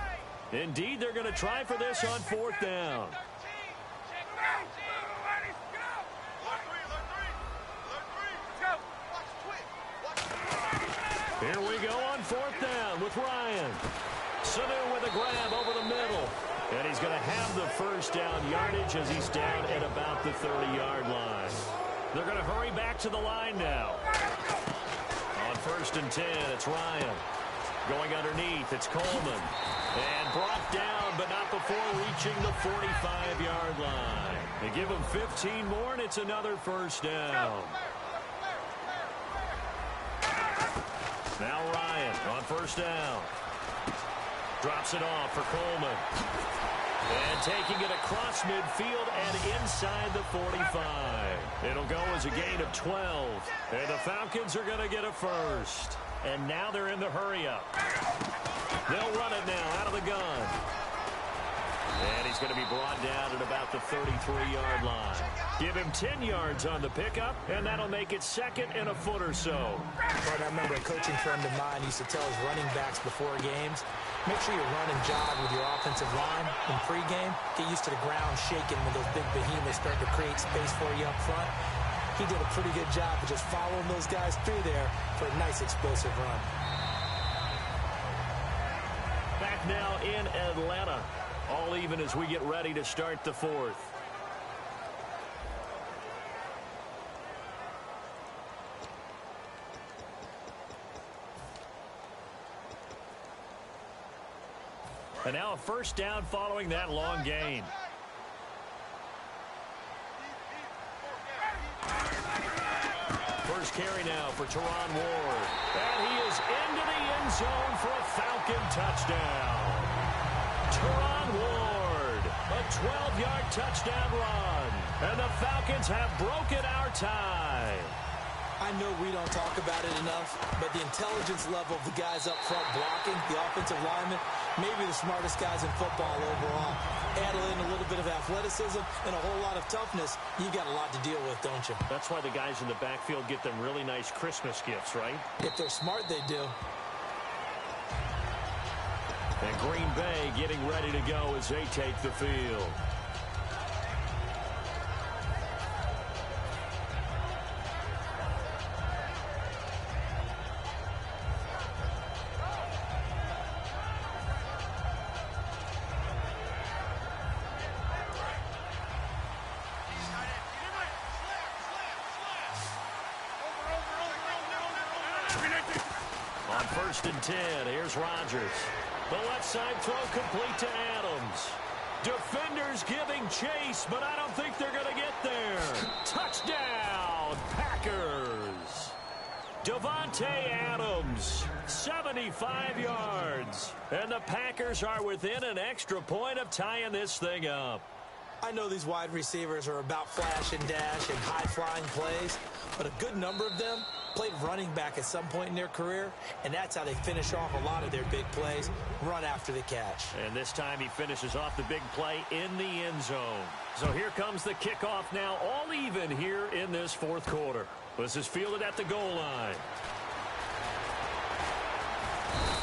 Indeed, they're going to try for this on fourth down. Here we go on fourth down with Ryan. Sanu with a grab over the middle. And he's going to have the first down yardage as he's down at about the 30-yard line. They're going to hurry back to the line now. On first and 10, it's Ryan. Going underneath, it's Coleman. And brought down, but not before reaching the 45-yard line. They give him 15 more, and it's another first down. Now Ryan on first down. Drops it off for Coleman. And taking it across midfield and inside the 45. It'll go as a gain of 12. And the Falcons are going to get a first. And now they're in the hurry-up. They'll run it now out of the gun. And he's going to be brought down at about the 33-yard line. Give him 10 yards on the pickup, and that'll make it second and a foot or so. But I remember a coaching friend of mine used to tell his running backs before games, make sure you run and jog with your offensive line in pregame. Get used to the ground shaking when those big behemoths start to create space for you up front. He did a pretty good job of just following those guys through there for a nice explosive run. Back now in Atlanta. All even as we get ready to start the fourth. And now a first down following that long gain. First carry now for Teron Ward. And he is into the end zone for a Falcon touchdown. Teron Ward, a 12-yard touchdown run. And the Falcons have broken our tie. I know we don't talk about it enough, but the intelligence level of the guys up front blocking, the offensive linemen, maybe the smartest guys in football overall. Add in a little bit of athleticism and a whole lot of toughness, you've got a lot to deal with, don't you? That's why the guys in the backfield get them really nice Christmas gifts, right? If they're smart, they do. And Green Bay getting ready to go as they take the field. On first and 10, here's Rodgers. The left side throw complete to Adams. Defenders giving chase, but I don't think they're going to get there. Touchdown, Packers. Devontae Adams, 75 yards. And the Packers are within an extra point of tying this thing up. I know these wide receivers are about flash and dash and high-flying plays, but a good number of them played running back at some point in their career, and that's how they finish off a lot of their big plays, run after the catch. And this time he finishes off the big play in the end zone. So here comes the kickoff now, all even here in this fourth quarter. This is fielded at the goal line.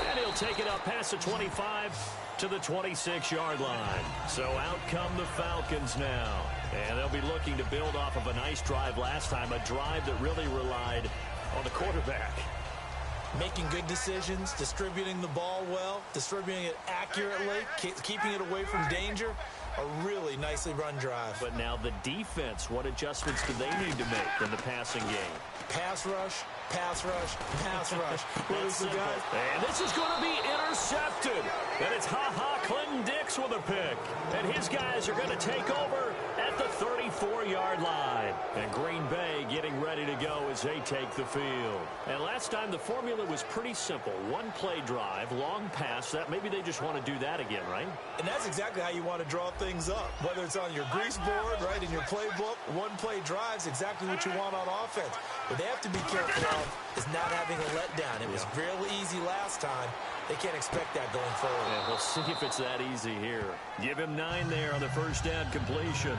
And he'll take it up past the 25 to the 26-yard line. So out come the Falcons now. And they'll be looking to build off of a nice drive last time, a drive that really relied on the quarterback. Making good decisions, distributing the ball well, distributing it accurately, keeping it away from danger. A really nicely run drive. But now the defense, what adjustments do they need to make in the passing game? Pass rush, pass rush, pass rush. What is the guy? And this is going to be intercepted. And it's Clinton Dix with a pick. And his guys are going to take over at the 34-yard line. And Green Bay getting ready to go as they take the field. And last time the formula was pretty simple. One play drive, long pass. That maybe they just want to do that again, right? And that's exactly how you want to draw things up. Whether it's on your grease board, right, in your playbook, one play drive's exactly what you want on offense. What they have to be careful of is not having a letdown. It was real easy last time. They can't expect that going forward. Yeah, we'll see if it's that easy here. Give him 9 there on the first down completion.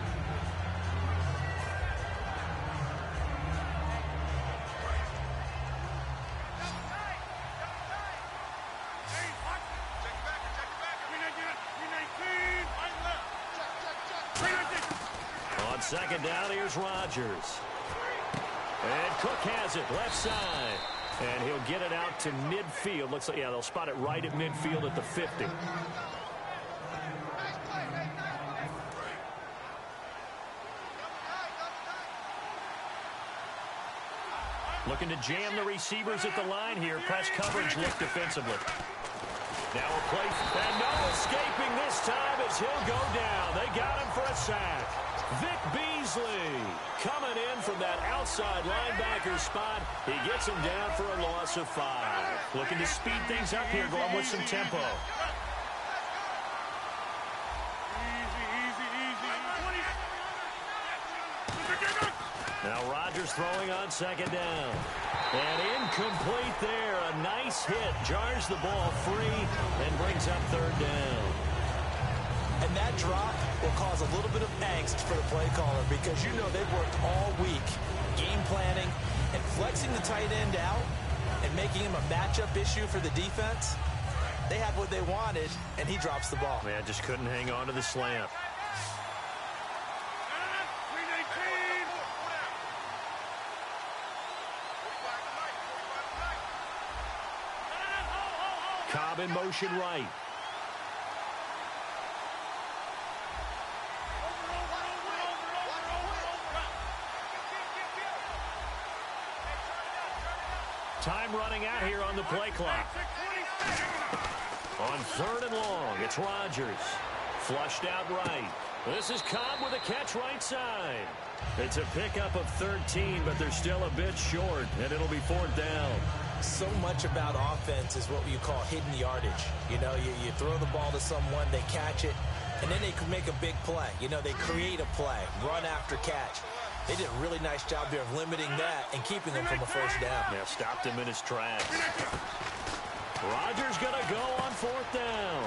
On second down, here's Rodgers. And Cook has it, left side. And he'll get it out to midfield. Looks like, yeah, they'll spot it right at midfield at the 50. Looking to jam the receivers at the line here. Press coverage look defensively. Now a play, and no escaping this time as he'll go down. They got him for a sack. Vic Beasley coming in from that outside linebacker spot. He gets him down for a loss of 5. Looking to speed things up here, going with some tempo. Now Rodgers throwing on second down. And incomplete there. A nice hit. Jars the ball free and brings up third down. And that drop will cause a little bit of angst for the play caller because you know they've worked all week game planning and flexing the tight end out and making him a matchup issue for the defense. They had what they wanted, and he drops the ball. Man, just couldn't hang on to the slant. Cobb in motion right. Time running out here on the play clock. On third and long, it's Rodgers. Flushed out right. This is Cobb with a catch right side. It's a pickup of 13, but they're still a bit short, and it'll be fourth down. So much about offense is what you call hidden yardage. You know, you throw the ball to someone, they catch it, and then they can make a big play. You know, they create a play, run after catch. They did a really nice job there of limiting that and keeping him from a first down. Yeah, stopped him in his tracks. Rodgers going to go on fourth down.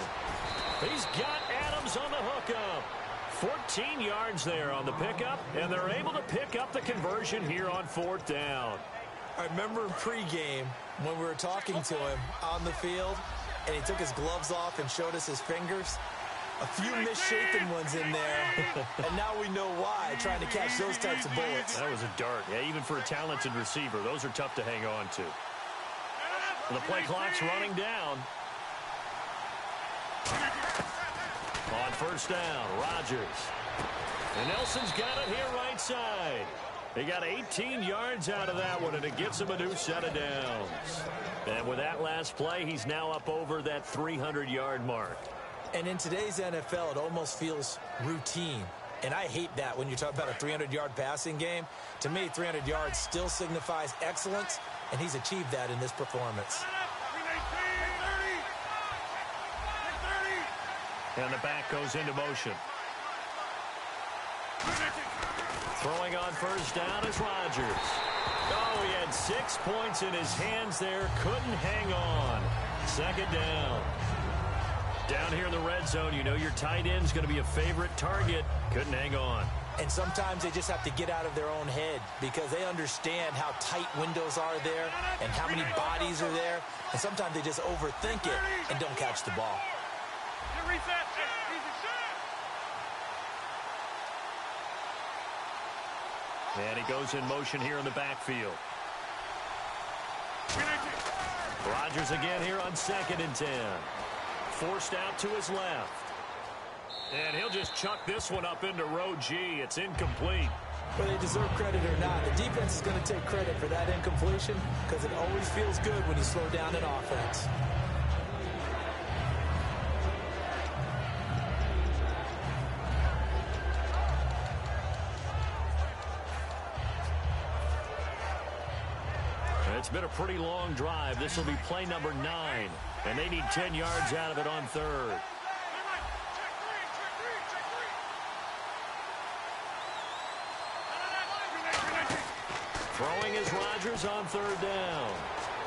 He's got Adams on the hookup. 14 yards there on the pickup, and they're able to pick up the conversion here on fourth down. I remember in pregame when we were talking to him on the field, and he took his gloves off and showed us his fingers. A few misshapen ones in there, and now we know why, trying to catch those types of bullets. That was a dart. Yeah, even for a talented receiver, those are tough to hang on to. The play clock's running down. On first down, Rodgers. And Nelson's got it here right side. He got 18 yards out of that one, and it gets him a new set of downs. And with that last play, he's now up over that 300-yard mark. And in today's NFL, it almost feels routine. And I hate that when you talk about a 300-yard passing game. To me, 300 yards still signifies excellence, and he's achieved that in this performance. And the back goes into motion. Throwing on first down is Rodgers. Oh, he had 6 points in his hands there. Couldn't hang on. Second down. Down here in the red zone, you know your tight end's going to be a favorite target. Couldn't hang on. And sometimes they just have to get out of their own head because they understand how tight windows are there and how many bodies are there. And sometimes they just overthink it and don't catch the ball. And he goes in motion here in the backfield. Rodgers again here on 2nd and 10. Forced out to his left. And he'll just chuck this one up into row G. It's incomplete. Whether they deserve credit or not, the defense is going to take credit for that incompletion because it always feels good when you slow down an offense. It's been a pretty long drive. This will be play number 9, and they need 10 yards out of it on third. Throwing is Rodgers on third down.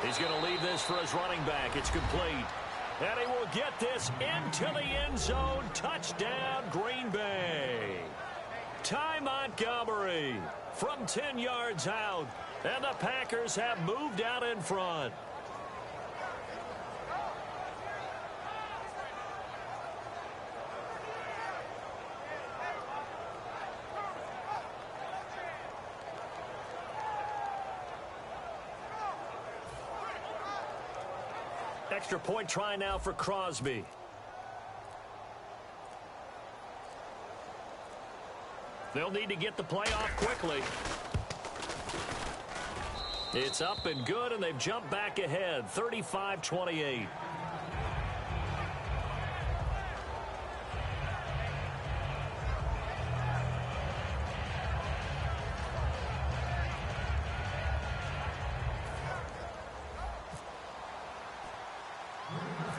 He's going to leave this for his running back. It's complete. And he will get this into the end zone. Touchdown, Green Bay. Ty Montgomery from 10 yards out. And the Packers have moved out in front. Extra point try now for Crosby. They'll need to get the play off quickly. It's up and good, and they've jumped back ahead, 35-28.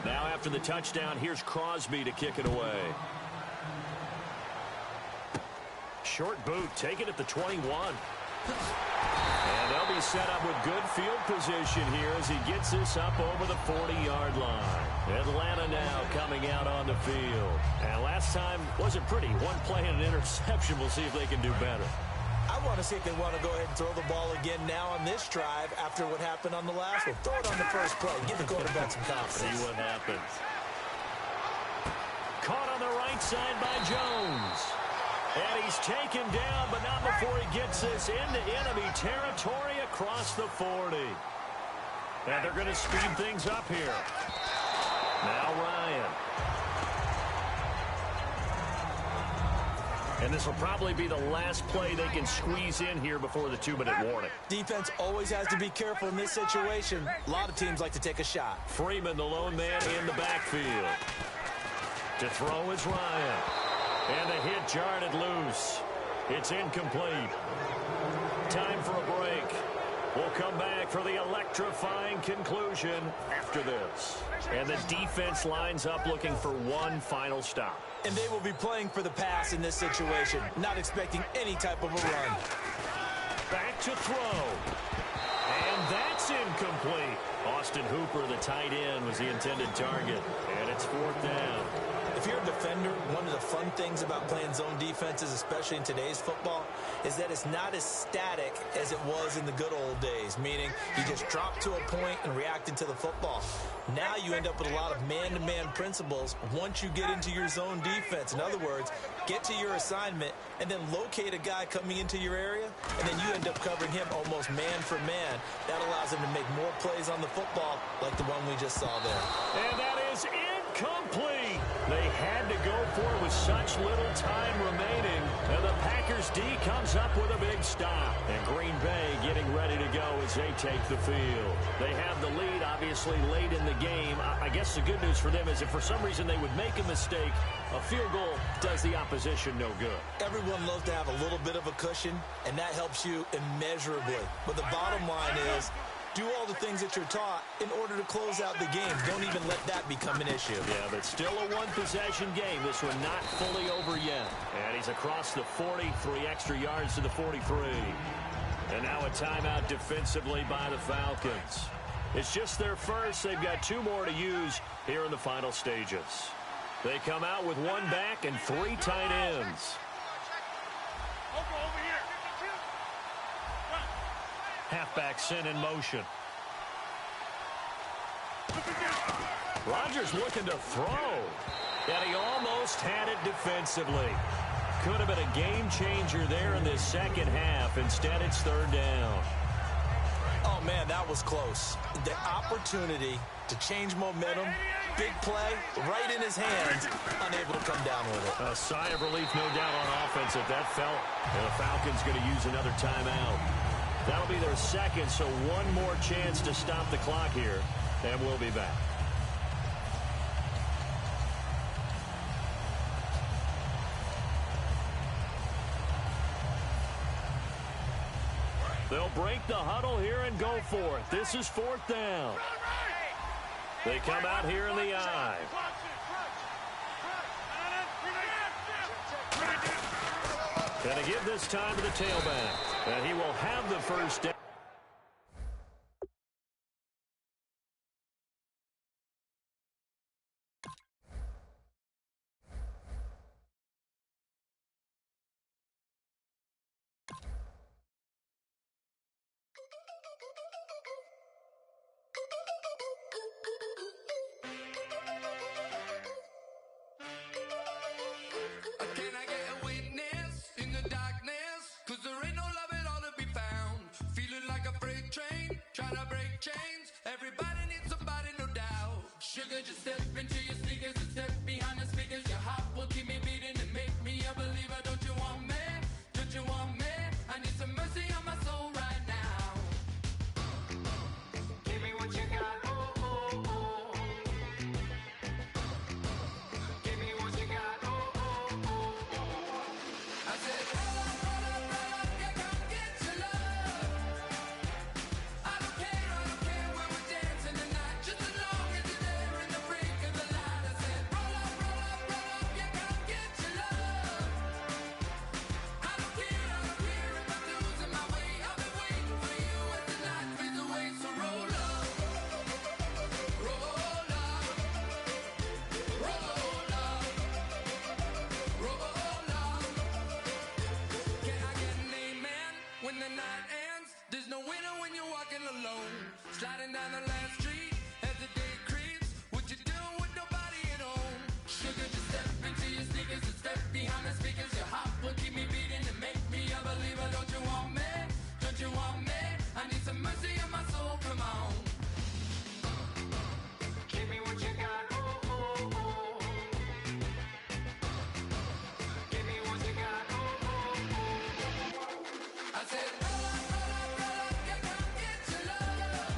Now after the touchdown, here's Crosby to kick it away. Short boot, taken at the 21. And they'll be set up with good field position here as he gets this up over the 40-yard line. Atlanta now coming out on the field. And last time wasn't pretty. One play and an interception. We'll see if they can do better. I want to see if they want to go ahead and throw the ball again now on this drive after what happened on the last one. Throw it on the first play. Give the quarterback some confidence. See what happens. Caught on the right side by Jones. And he's taken down, but not before he gets this into enemy territory across the 40. And they're going to speed things up here. Now Ryan. And this will probably be the last play they can squeeze in here before the 2-minute warning. Defense always has to be careful in this situation. A lot of teams like to take a shot. Freeman, the lone man in the backfield. To throw is Ryan. And the hit jarred it loose. It's incomplete. Time for a break. We'll come back for the electrifying conclusion after this. And the defense lines up looking for one final stop. And they will be playing for the pass in this situation, not expecting any type of a run. Back to throw. And that's incomplete. Austin Hooper, the tight end, was the intended target. And it's 4th down. If you're a defender, one of the fun things about playing zone defenses, especially in today's football, is that it's not as static as it was in the good old days, meaning you just drop to a point and react into the football. Now you end up with a lot of man-to-man principles once you get into your zone defense. In other words, get to your assignment and then locate a guy coming into your area, and then you end up covering him almost man for man. That allows him to make more plays on the football like the one we just saw there. And that is incomplete. They had to go for it with such little time remaining. And the Packers D comes up with a big stop. And Green Bay getting ready to go as they take the field. They have the lead, obviously, late in the game. I guess the good news for them is if for some reason they would make a mistake, a field goal does the opposition no good. Everyone loves to have a little bit of a cushion, and that helps you immeasurably. But the bottom line is, do all the things that you're taught in order to close out the game. Don't even let that become an issue. Yeah, but still a one-possession game. This one not fully over yet. And he's across the 40, 3 extra yards to the 43. And now a timeout defensively by the Falcons. It's just their first. They've got 2 more to use here in the final stages. They come out with 1 back and 3 tight ends. Halfback sent in motion. Rodgers looking to throw. And he almost had it defensively. Could have been a game changer there in this second half. Instead, it's 3rd down. Oh, man, that was close. The opportunity to change momentum, big play, right in his hands, unable to come down with it. A sigh of relief, no doubt, on offense if that fell. And the Falcons going to use another timeout. That'll be their second, so 1 more chance to stop the clock here, and we'll be back. They'll break the huddle here and go for it. This is 4th down. They come out here in the I. Going to give this time to the tailback. And he will have the first down. Can I get a witness in the darkness? 'Cause there ain't no love at all to be found. Feeling like a freight train, trying to break chains. Everybody needs somebody, no doubt. Sugar, just step into your sneakers and step behind the speakers. Your heart will keep me beating and make me a believer. Don't you want me? Don't you want me? I need some mercy on my soul right now. Give me what you got, oh, oh, oh. Give me what you got, oh, oh, oh. I said, roll up, yeah, come get your love. I don't care when we're dancing tonight. Just as long as you're there in the brink of the light. I said, roll up, yeah, come get your love. I don't care if I'm losing my way. I'll be waiting for you as the night fades away. So roll up, roll up, roll up, roll up. Can I get an amen when the night ends? There's no winner when you're walking alone. Sliding down the last street as the day creeps. What you doing with nobody at home? Sugar, just step into your sneakers and step behind the speakers. Your heart will keep me beating and make me a believer. Don't you want me? Don't you want me? I need some mercy on my soul. Come on. Give me what you got. Oh, oh, oh. Give me what you got. Oh, oh, oh. I said, roll up, yeah, come get your love.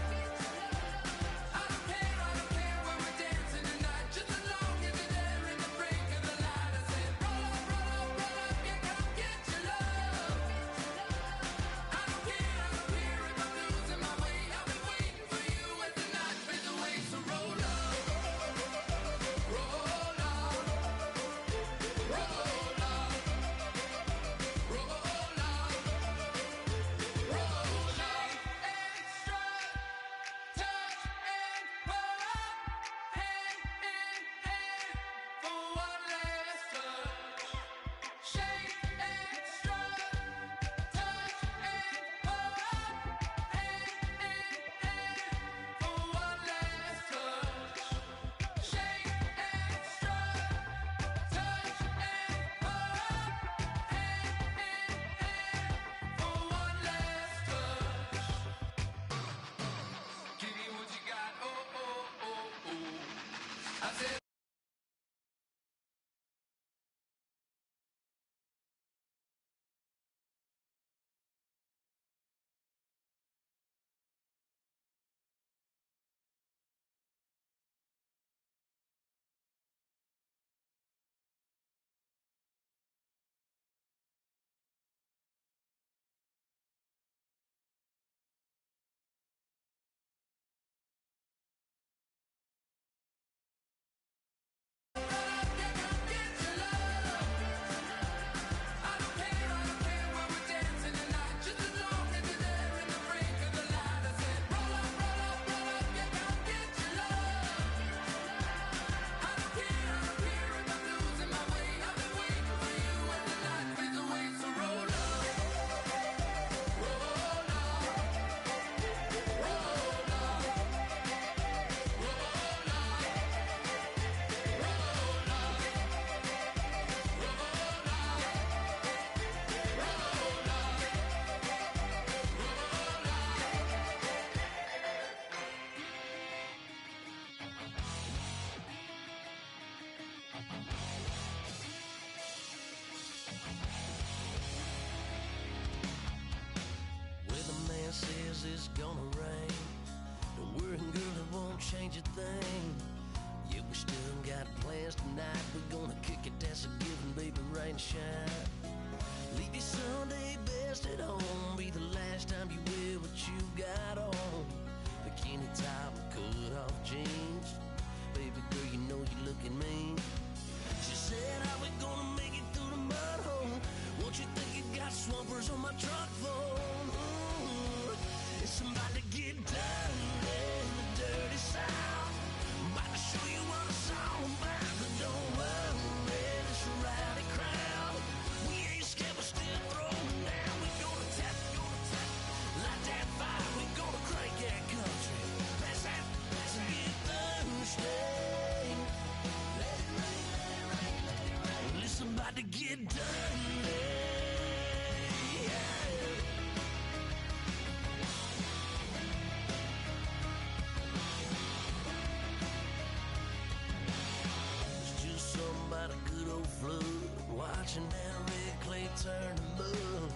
I don't care when we're dancing tonight. Just as long as you're there in the break of the light. I said, roll up, yeah, come get your love. I don't care if I'm losing my way. I'll be waiting for you as the night fades away. So roll up, roll up, roll up, roll up, roll up. Extra touch and pull up, hand in hand for one last touch. Shake extra touch and pull up, hand in hand for one last touch. Shake extra touch and pull up, hand in hand for one last touch. Give me what you got, oh, oh, oh, oh. I said, Weatherman says it's gonna rain. Don't worry, girl, it won't change a thing. Yeah, we still got plans tonight. We're gonna kick it, that's a given, baby, rain and shine. Leave your Sunday best at home. Be the last time you night on. Bikini top and cut off jeans. Baby girl, you know you looking mean. She said, how we gonna make it through the mud hole? Won't you think you got swampers on my truck phone? It's about to get dirty in the dirty South. I'm about to show you what it's all about. But don't worry, this rowdy crowd. We ain't scared, we're still throwing down. We gonna tap, light that fire. We gonna crank that country. Let's get Thursday. Let it rain, let it rain, let it rain. Listen, about to get dirty. About a good old flood, watching that red clay turn to mud.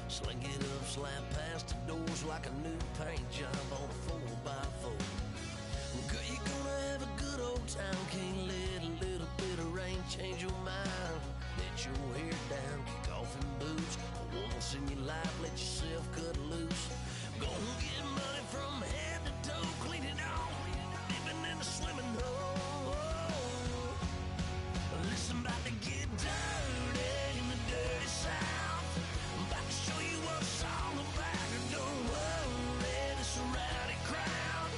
Sling it up, slap past the doors like a new paint job on a 4x4. Girl, you're gonna have a good old time. Can't let a little bit of rain change your mind. Let your hair down, kick off in boots. Once in your life, let yourself cut loose. Go and get money from head to toe, clean it off, dipping in the swimming hole. Listen, about to get dirty in the dirty South. I'm about to show you what it's all about. And don't worry, this rowdy crowd.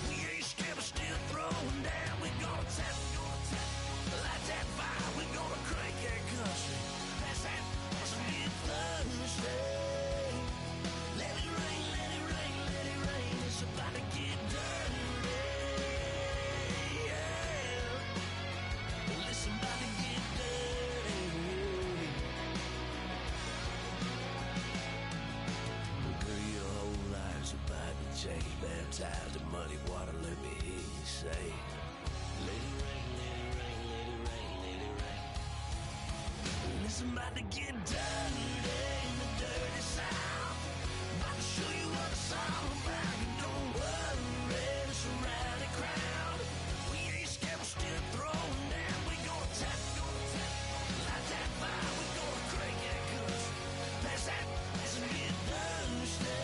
We ain't scared, we're still throwing down. We gonna tap, light that fire. We gonna crank that country. That's get Thursday. Let it rain, let it rain, let it rain. It's about to get dirty. Listen, about to get dirty. Girl, your whole life's about to change. Baptized in muddy water, let me hear you say, let it rain, let it rain, let it rain, let it rain. Listen, about to get dirty in the dirty South. About to show you what it's all about. And don't worry, this rowdy crowd. We ain't scared, we're still throwing down. We gonna tap, light that fire. We gonna crank that country. Pass that, let's get Thursday.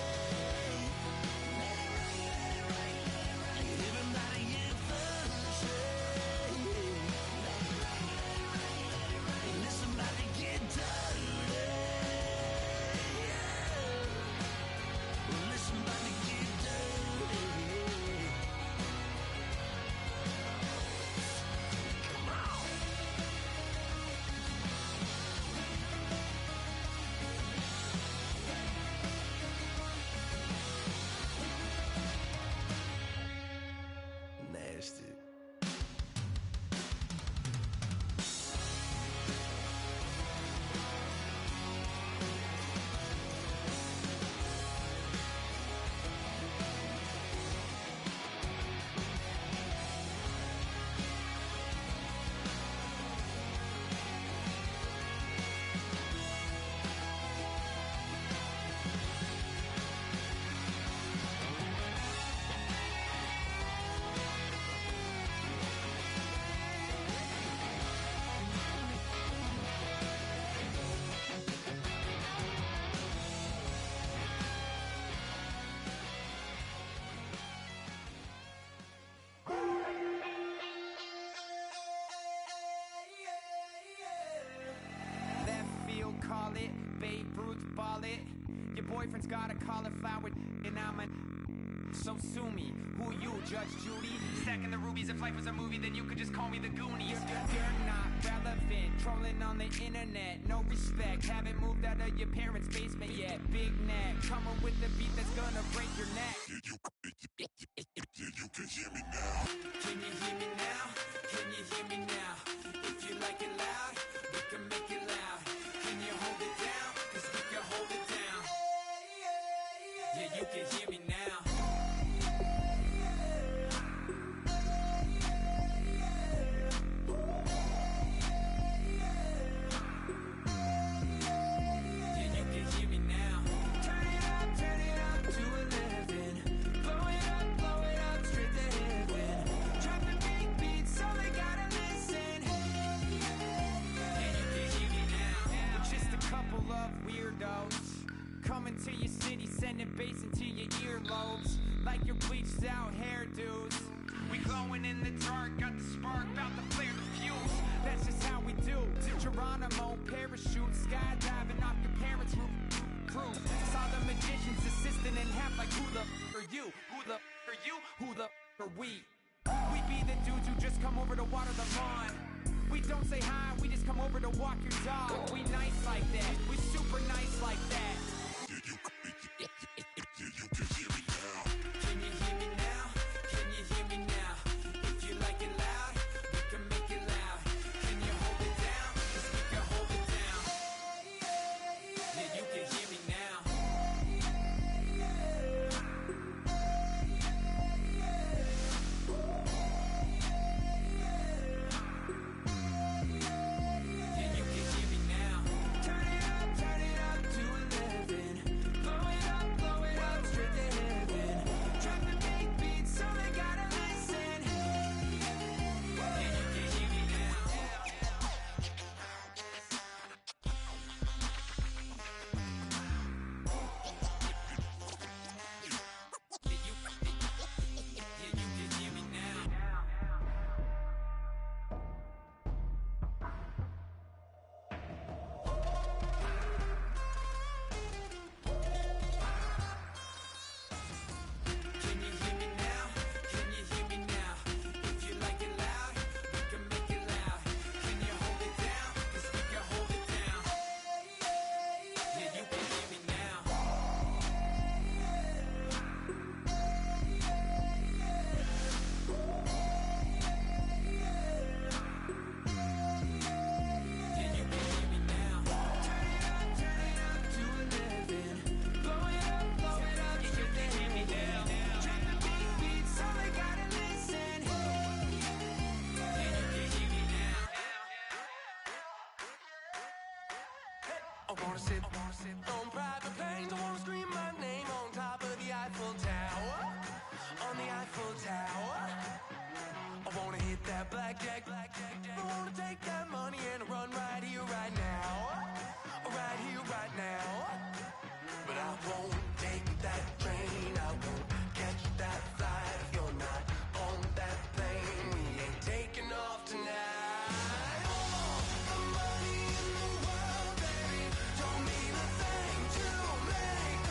Let it rain, let it rain, let it rain. Everybody get Thursday. Let it rain, let it rain, let it rain. Listen, about to get dirty. Listen, about to get dirty. Come on. Nasty. Call it, Babe Ruth ball it. Your boyfriend's got a cauliflower and I'm a... So sue me, who you, Judge Judy? Stacking the rubies, if life was a movie, then you could just call me the Goonies. You're not relevant, trolling on the internet. No respect, haven't moved out of your parents' basement yet. Big neck, coming with the beat that's gonna break your neck. You can hear me now. Can you hear me now? Can you hear me now? If you like it loud, we can make it loud. Can you hold it down? 'Cause we can hold it down. Yeah, you can hear me now. Coming to your city, sending bass into to your earlobes, like your bleached out hairdos. We glowing in the dark, got the spark, about to flare the fuse. That's just how we do. To Geronimo, parachute, skydiving off your parents' roof. Crew. Saw the magician's assistant in half, like who the are you? Who the are you? Who the are we? We be the dudes who just come over to water the lawn. We don't say hi, we just come over to walk your dog. We nice like that, we super nice like that. Can you hear me now? Can you hear me now? If you like it loud, we can make it loud. Can you hold it down? 'Cause we can hold it down. Yeah, you can hear me now. Yeah, you can hear me now. Turn it up to 11. Blow it up straight to heaven. Drop the big beat so they gotta listen. Yeah, you can hear me now. Yeah, you can hear me now. Can you hear me now? Can you hear me now? If you like it loud, we can make it loud. Can you hold it down? 'Cause we can hold it down. Yeah, you can hear me now. Yeah, you can hear me now. Turn it up to 11. Blow it up straight to heaven. Drop the big beat so they gotta listen. Yeah, you can hear me now. I wanna sit on private planes. I wanna scream my name on top of the Eiffel Tower. On the Eiffel Tower. I wanna hit that blackjack. I wanna take that money and run right here, right now. Right here, right now. But I won't take that train. I won't catch that flight if you're not on that plane. We ain't taking off tonight. All the money in the world, baby, don't mean a thing to make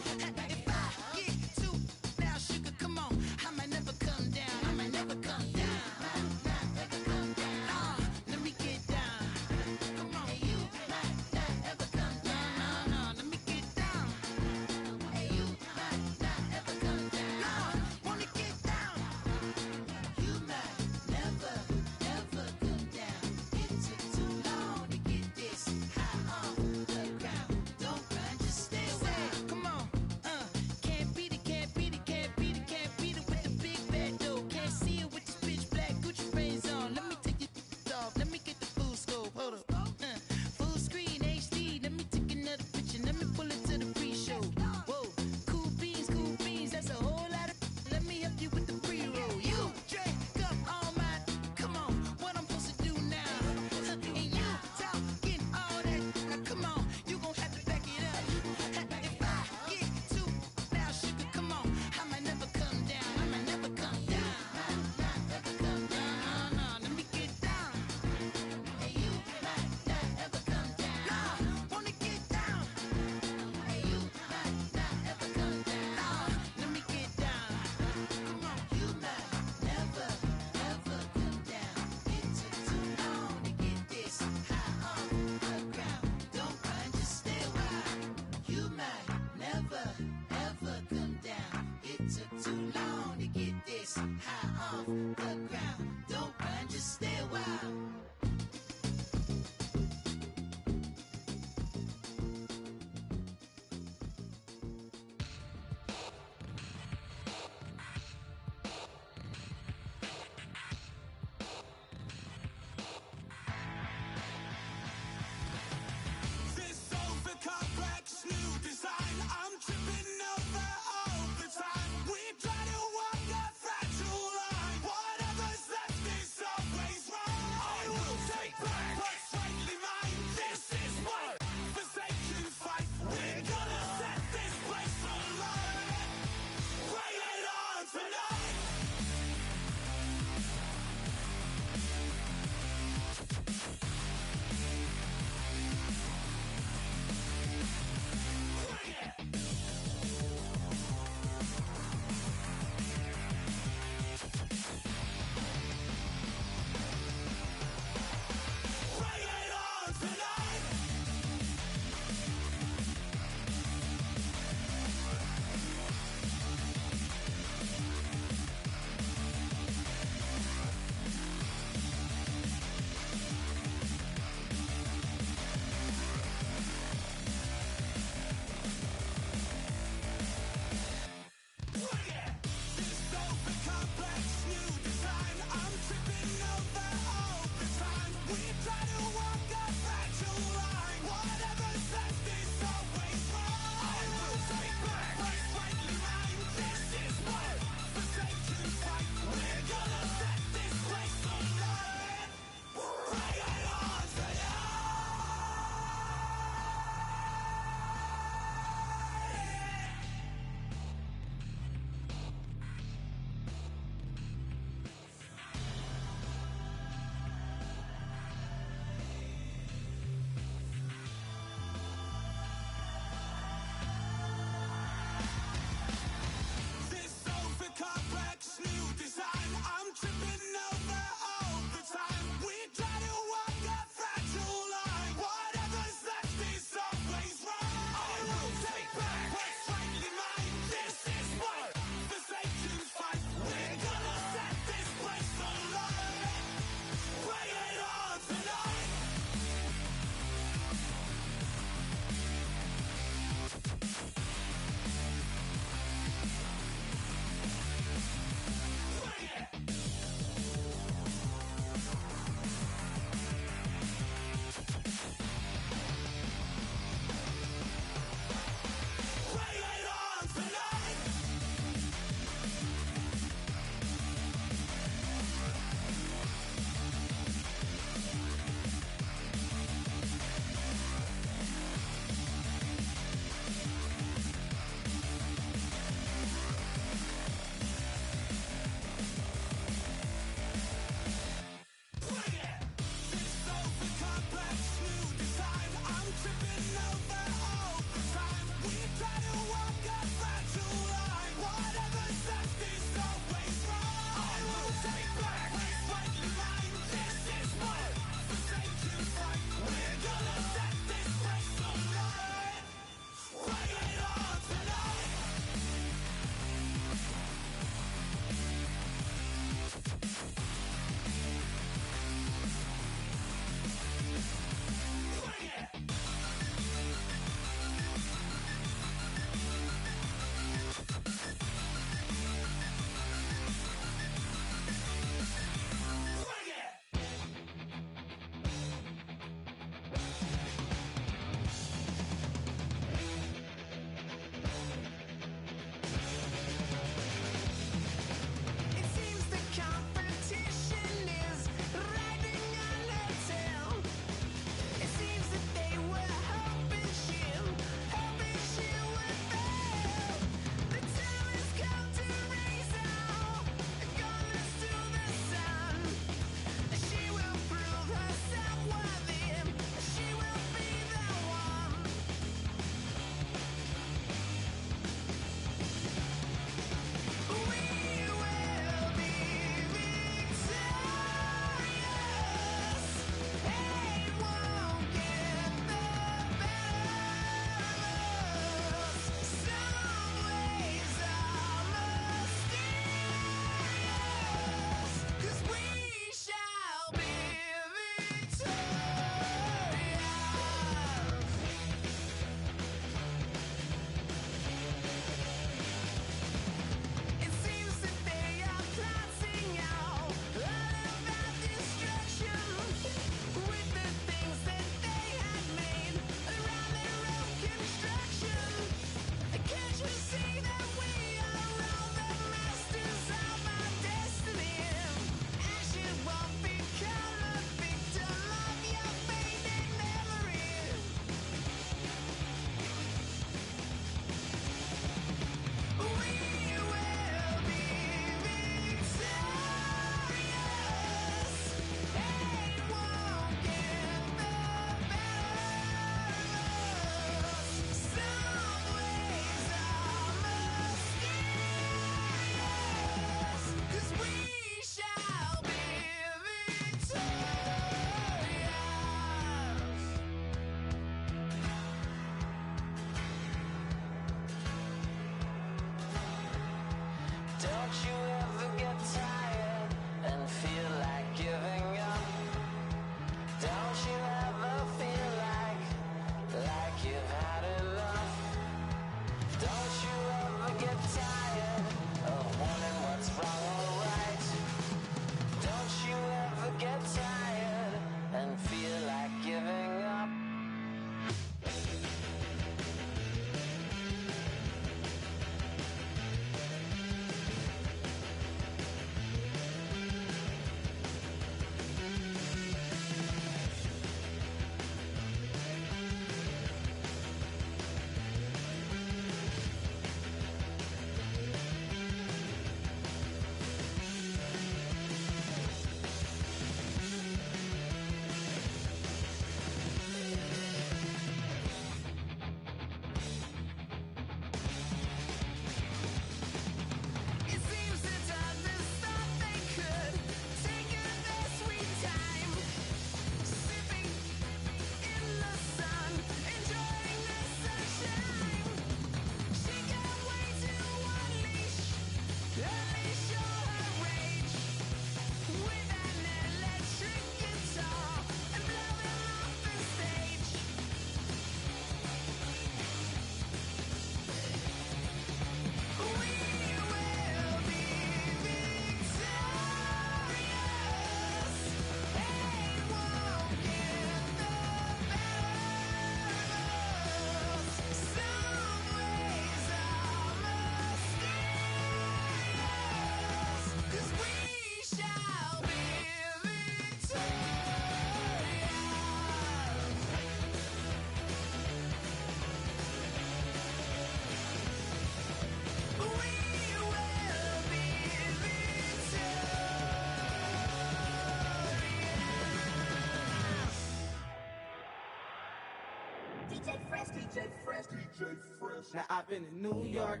Now I've been in New York,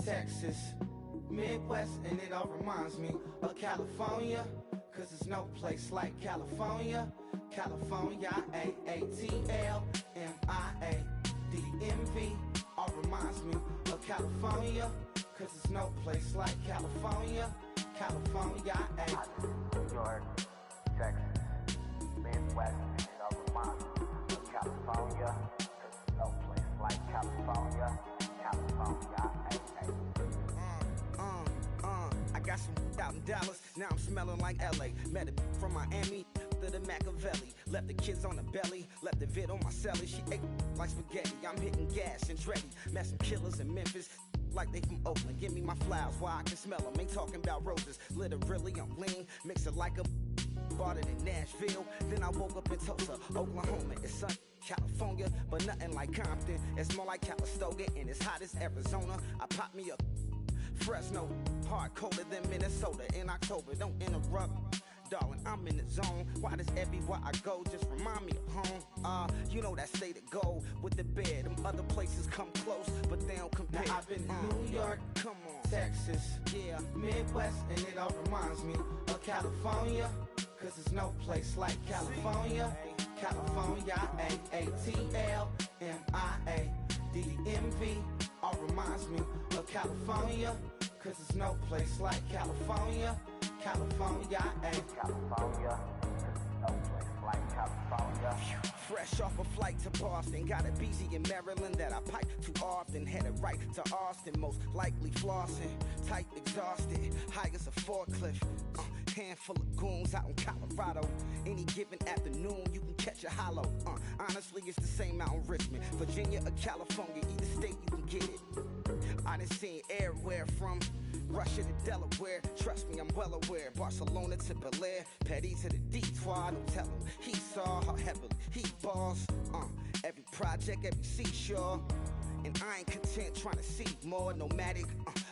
Texas, Midwest, and it all reminds me of California, cause there's no place like California. California, A-A-T-L-M-I-A-D-M-V, all reminds me of California, cause there's no place like California. California, New York, Texas, Midwest, and it all reminds me of California, cause there's no place like California. California, I got some out in Dallas, now I'm smelling like LA. Met a from Miami to the Machiavelli. Left the kids on the belly, left the vid on my celly. She ate like spaghetti, I'm hitting gas and Dreddy. Met some killers in Memphis, like they from Oakland. Give me my flowers while I can smell them. Ain't talking about roses, literally I'm lean. Mix it like a bought it in Nashville. Then I woke up in Tulsa, Oklahoma. It's sun, California, but nothing like Compton. It's more like Calistoga, and it's hot as Arizona. I pop me a Fresno, hard colder than Minnesota in October. Don't interrupt, darling, I'm in the zone. Why does everywhere I go just remind me of home? You know that state of gold with the bed. Them other places come close, but they don't compare. Now I've been to New York, come on, Texas, yeah, Midwest, and it all reminds me of California, cause there's no place like California. California, A-A-T-L-M-I-A-D-M-V, all reminds me of California, cause there's no place like California. California, California, cause there's no place like California. Fresh off a flight to Boston, got a BZ in Maryland that I pipe too often. Headed right to Austin, most likely flossing. Tight, exhausted, high as a forklift. Handful of goons out in Colorado. Any given afternoon, you can catch a hollow. Honestly, it's the same out in Richmond, Virginia or California. Either state, you can get it. I done seen everywhere from Russia to Delaware. Trust me, I'm well aware. Barcelona to Bel Air, Petty to the Detroit. Don't tell him he saw how heavily he balls. Every project, every seashore. And I ain't content trying to see more nomadic.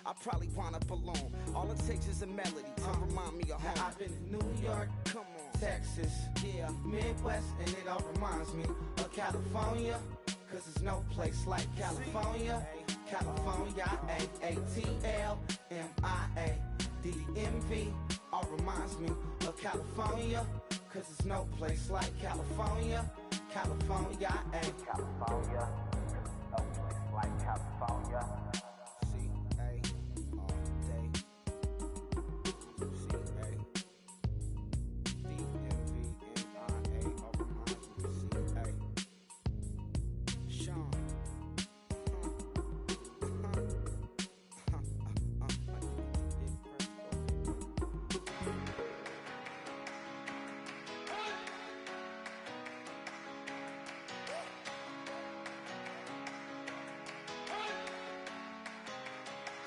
I probably wind up alone. All it takes is a melody to remind me of home. Now I've been to New York, come on, Texas, yeah, Midwest, and it all reminds me of California, cause there's no place like California. California, A-A-T-L-M-I-A-D-M-V, all reminds me of California, cause there's no place like California. California, California, cause there's no place like California. C-A all day. C-A D-M-V-M-I-A, all reminds me of C-A. Sean.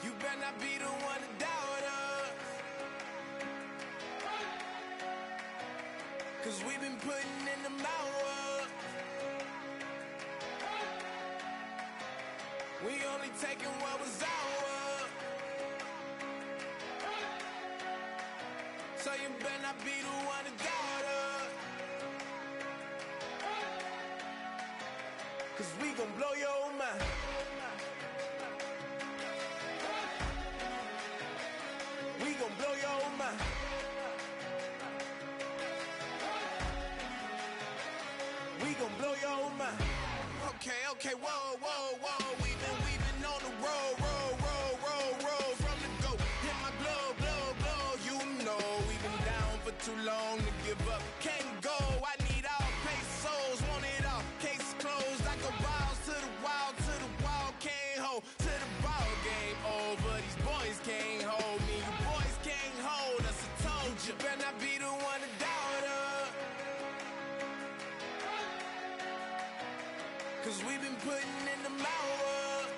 You better not be the one to doubt us, cause we've been putting in the hours. We only taking what was ours, so you better not be the one to doubt us, cause we gon' blow your mind. We gon' blow your mind. We gon' blow your mind. Okay, whoa. We've been on the road. From the go, hit my glow. You know we've been down for too long to give up. Can't go. I need all pesos, want it all. Case closed. I go balls to the wall. Can't hold to the ball game over. These boys can't hold me. You boys can't hold us. I told you. Better not be the one to doubt us, cause we've been putting in the hours.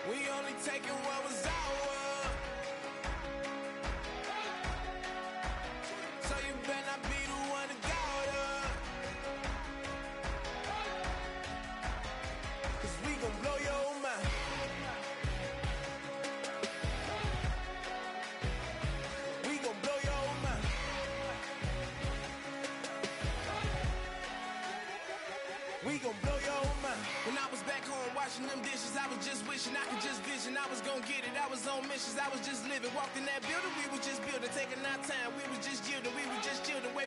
We only taking what was ours, so you better not be the one to doubt us, cause we gon' blow your mind. We gon' blow your mind. blow your mind. When I was back home washing them dishes, I was just wishing I could just vision. I was gonna get it, I was on missions, I was just living. Walked in that building, we was just building, taking our time. We was just yielding, we was just chilling. Way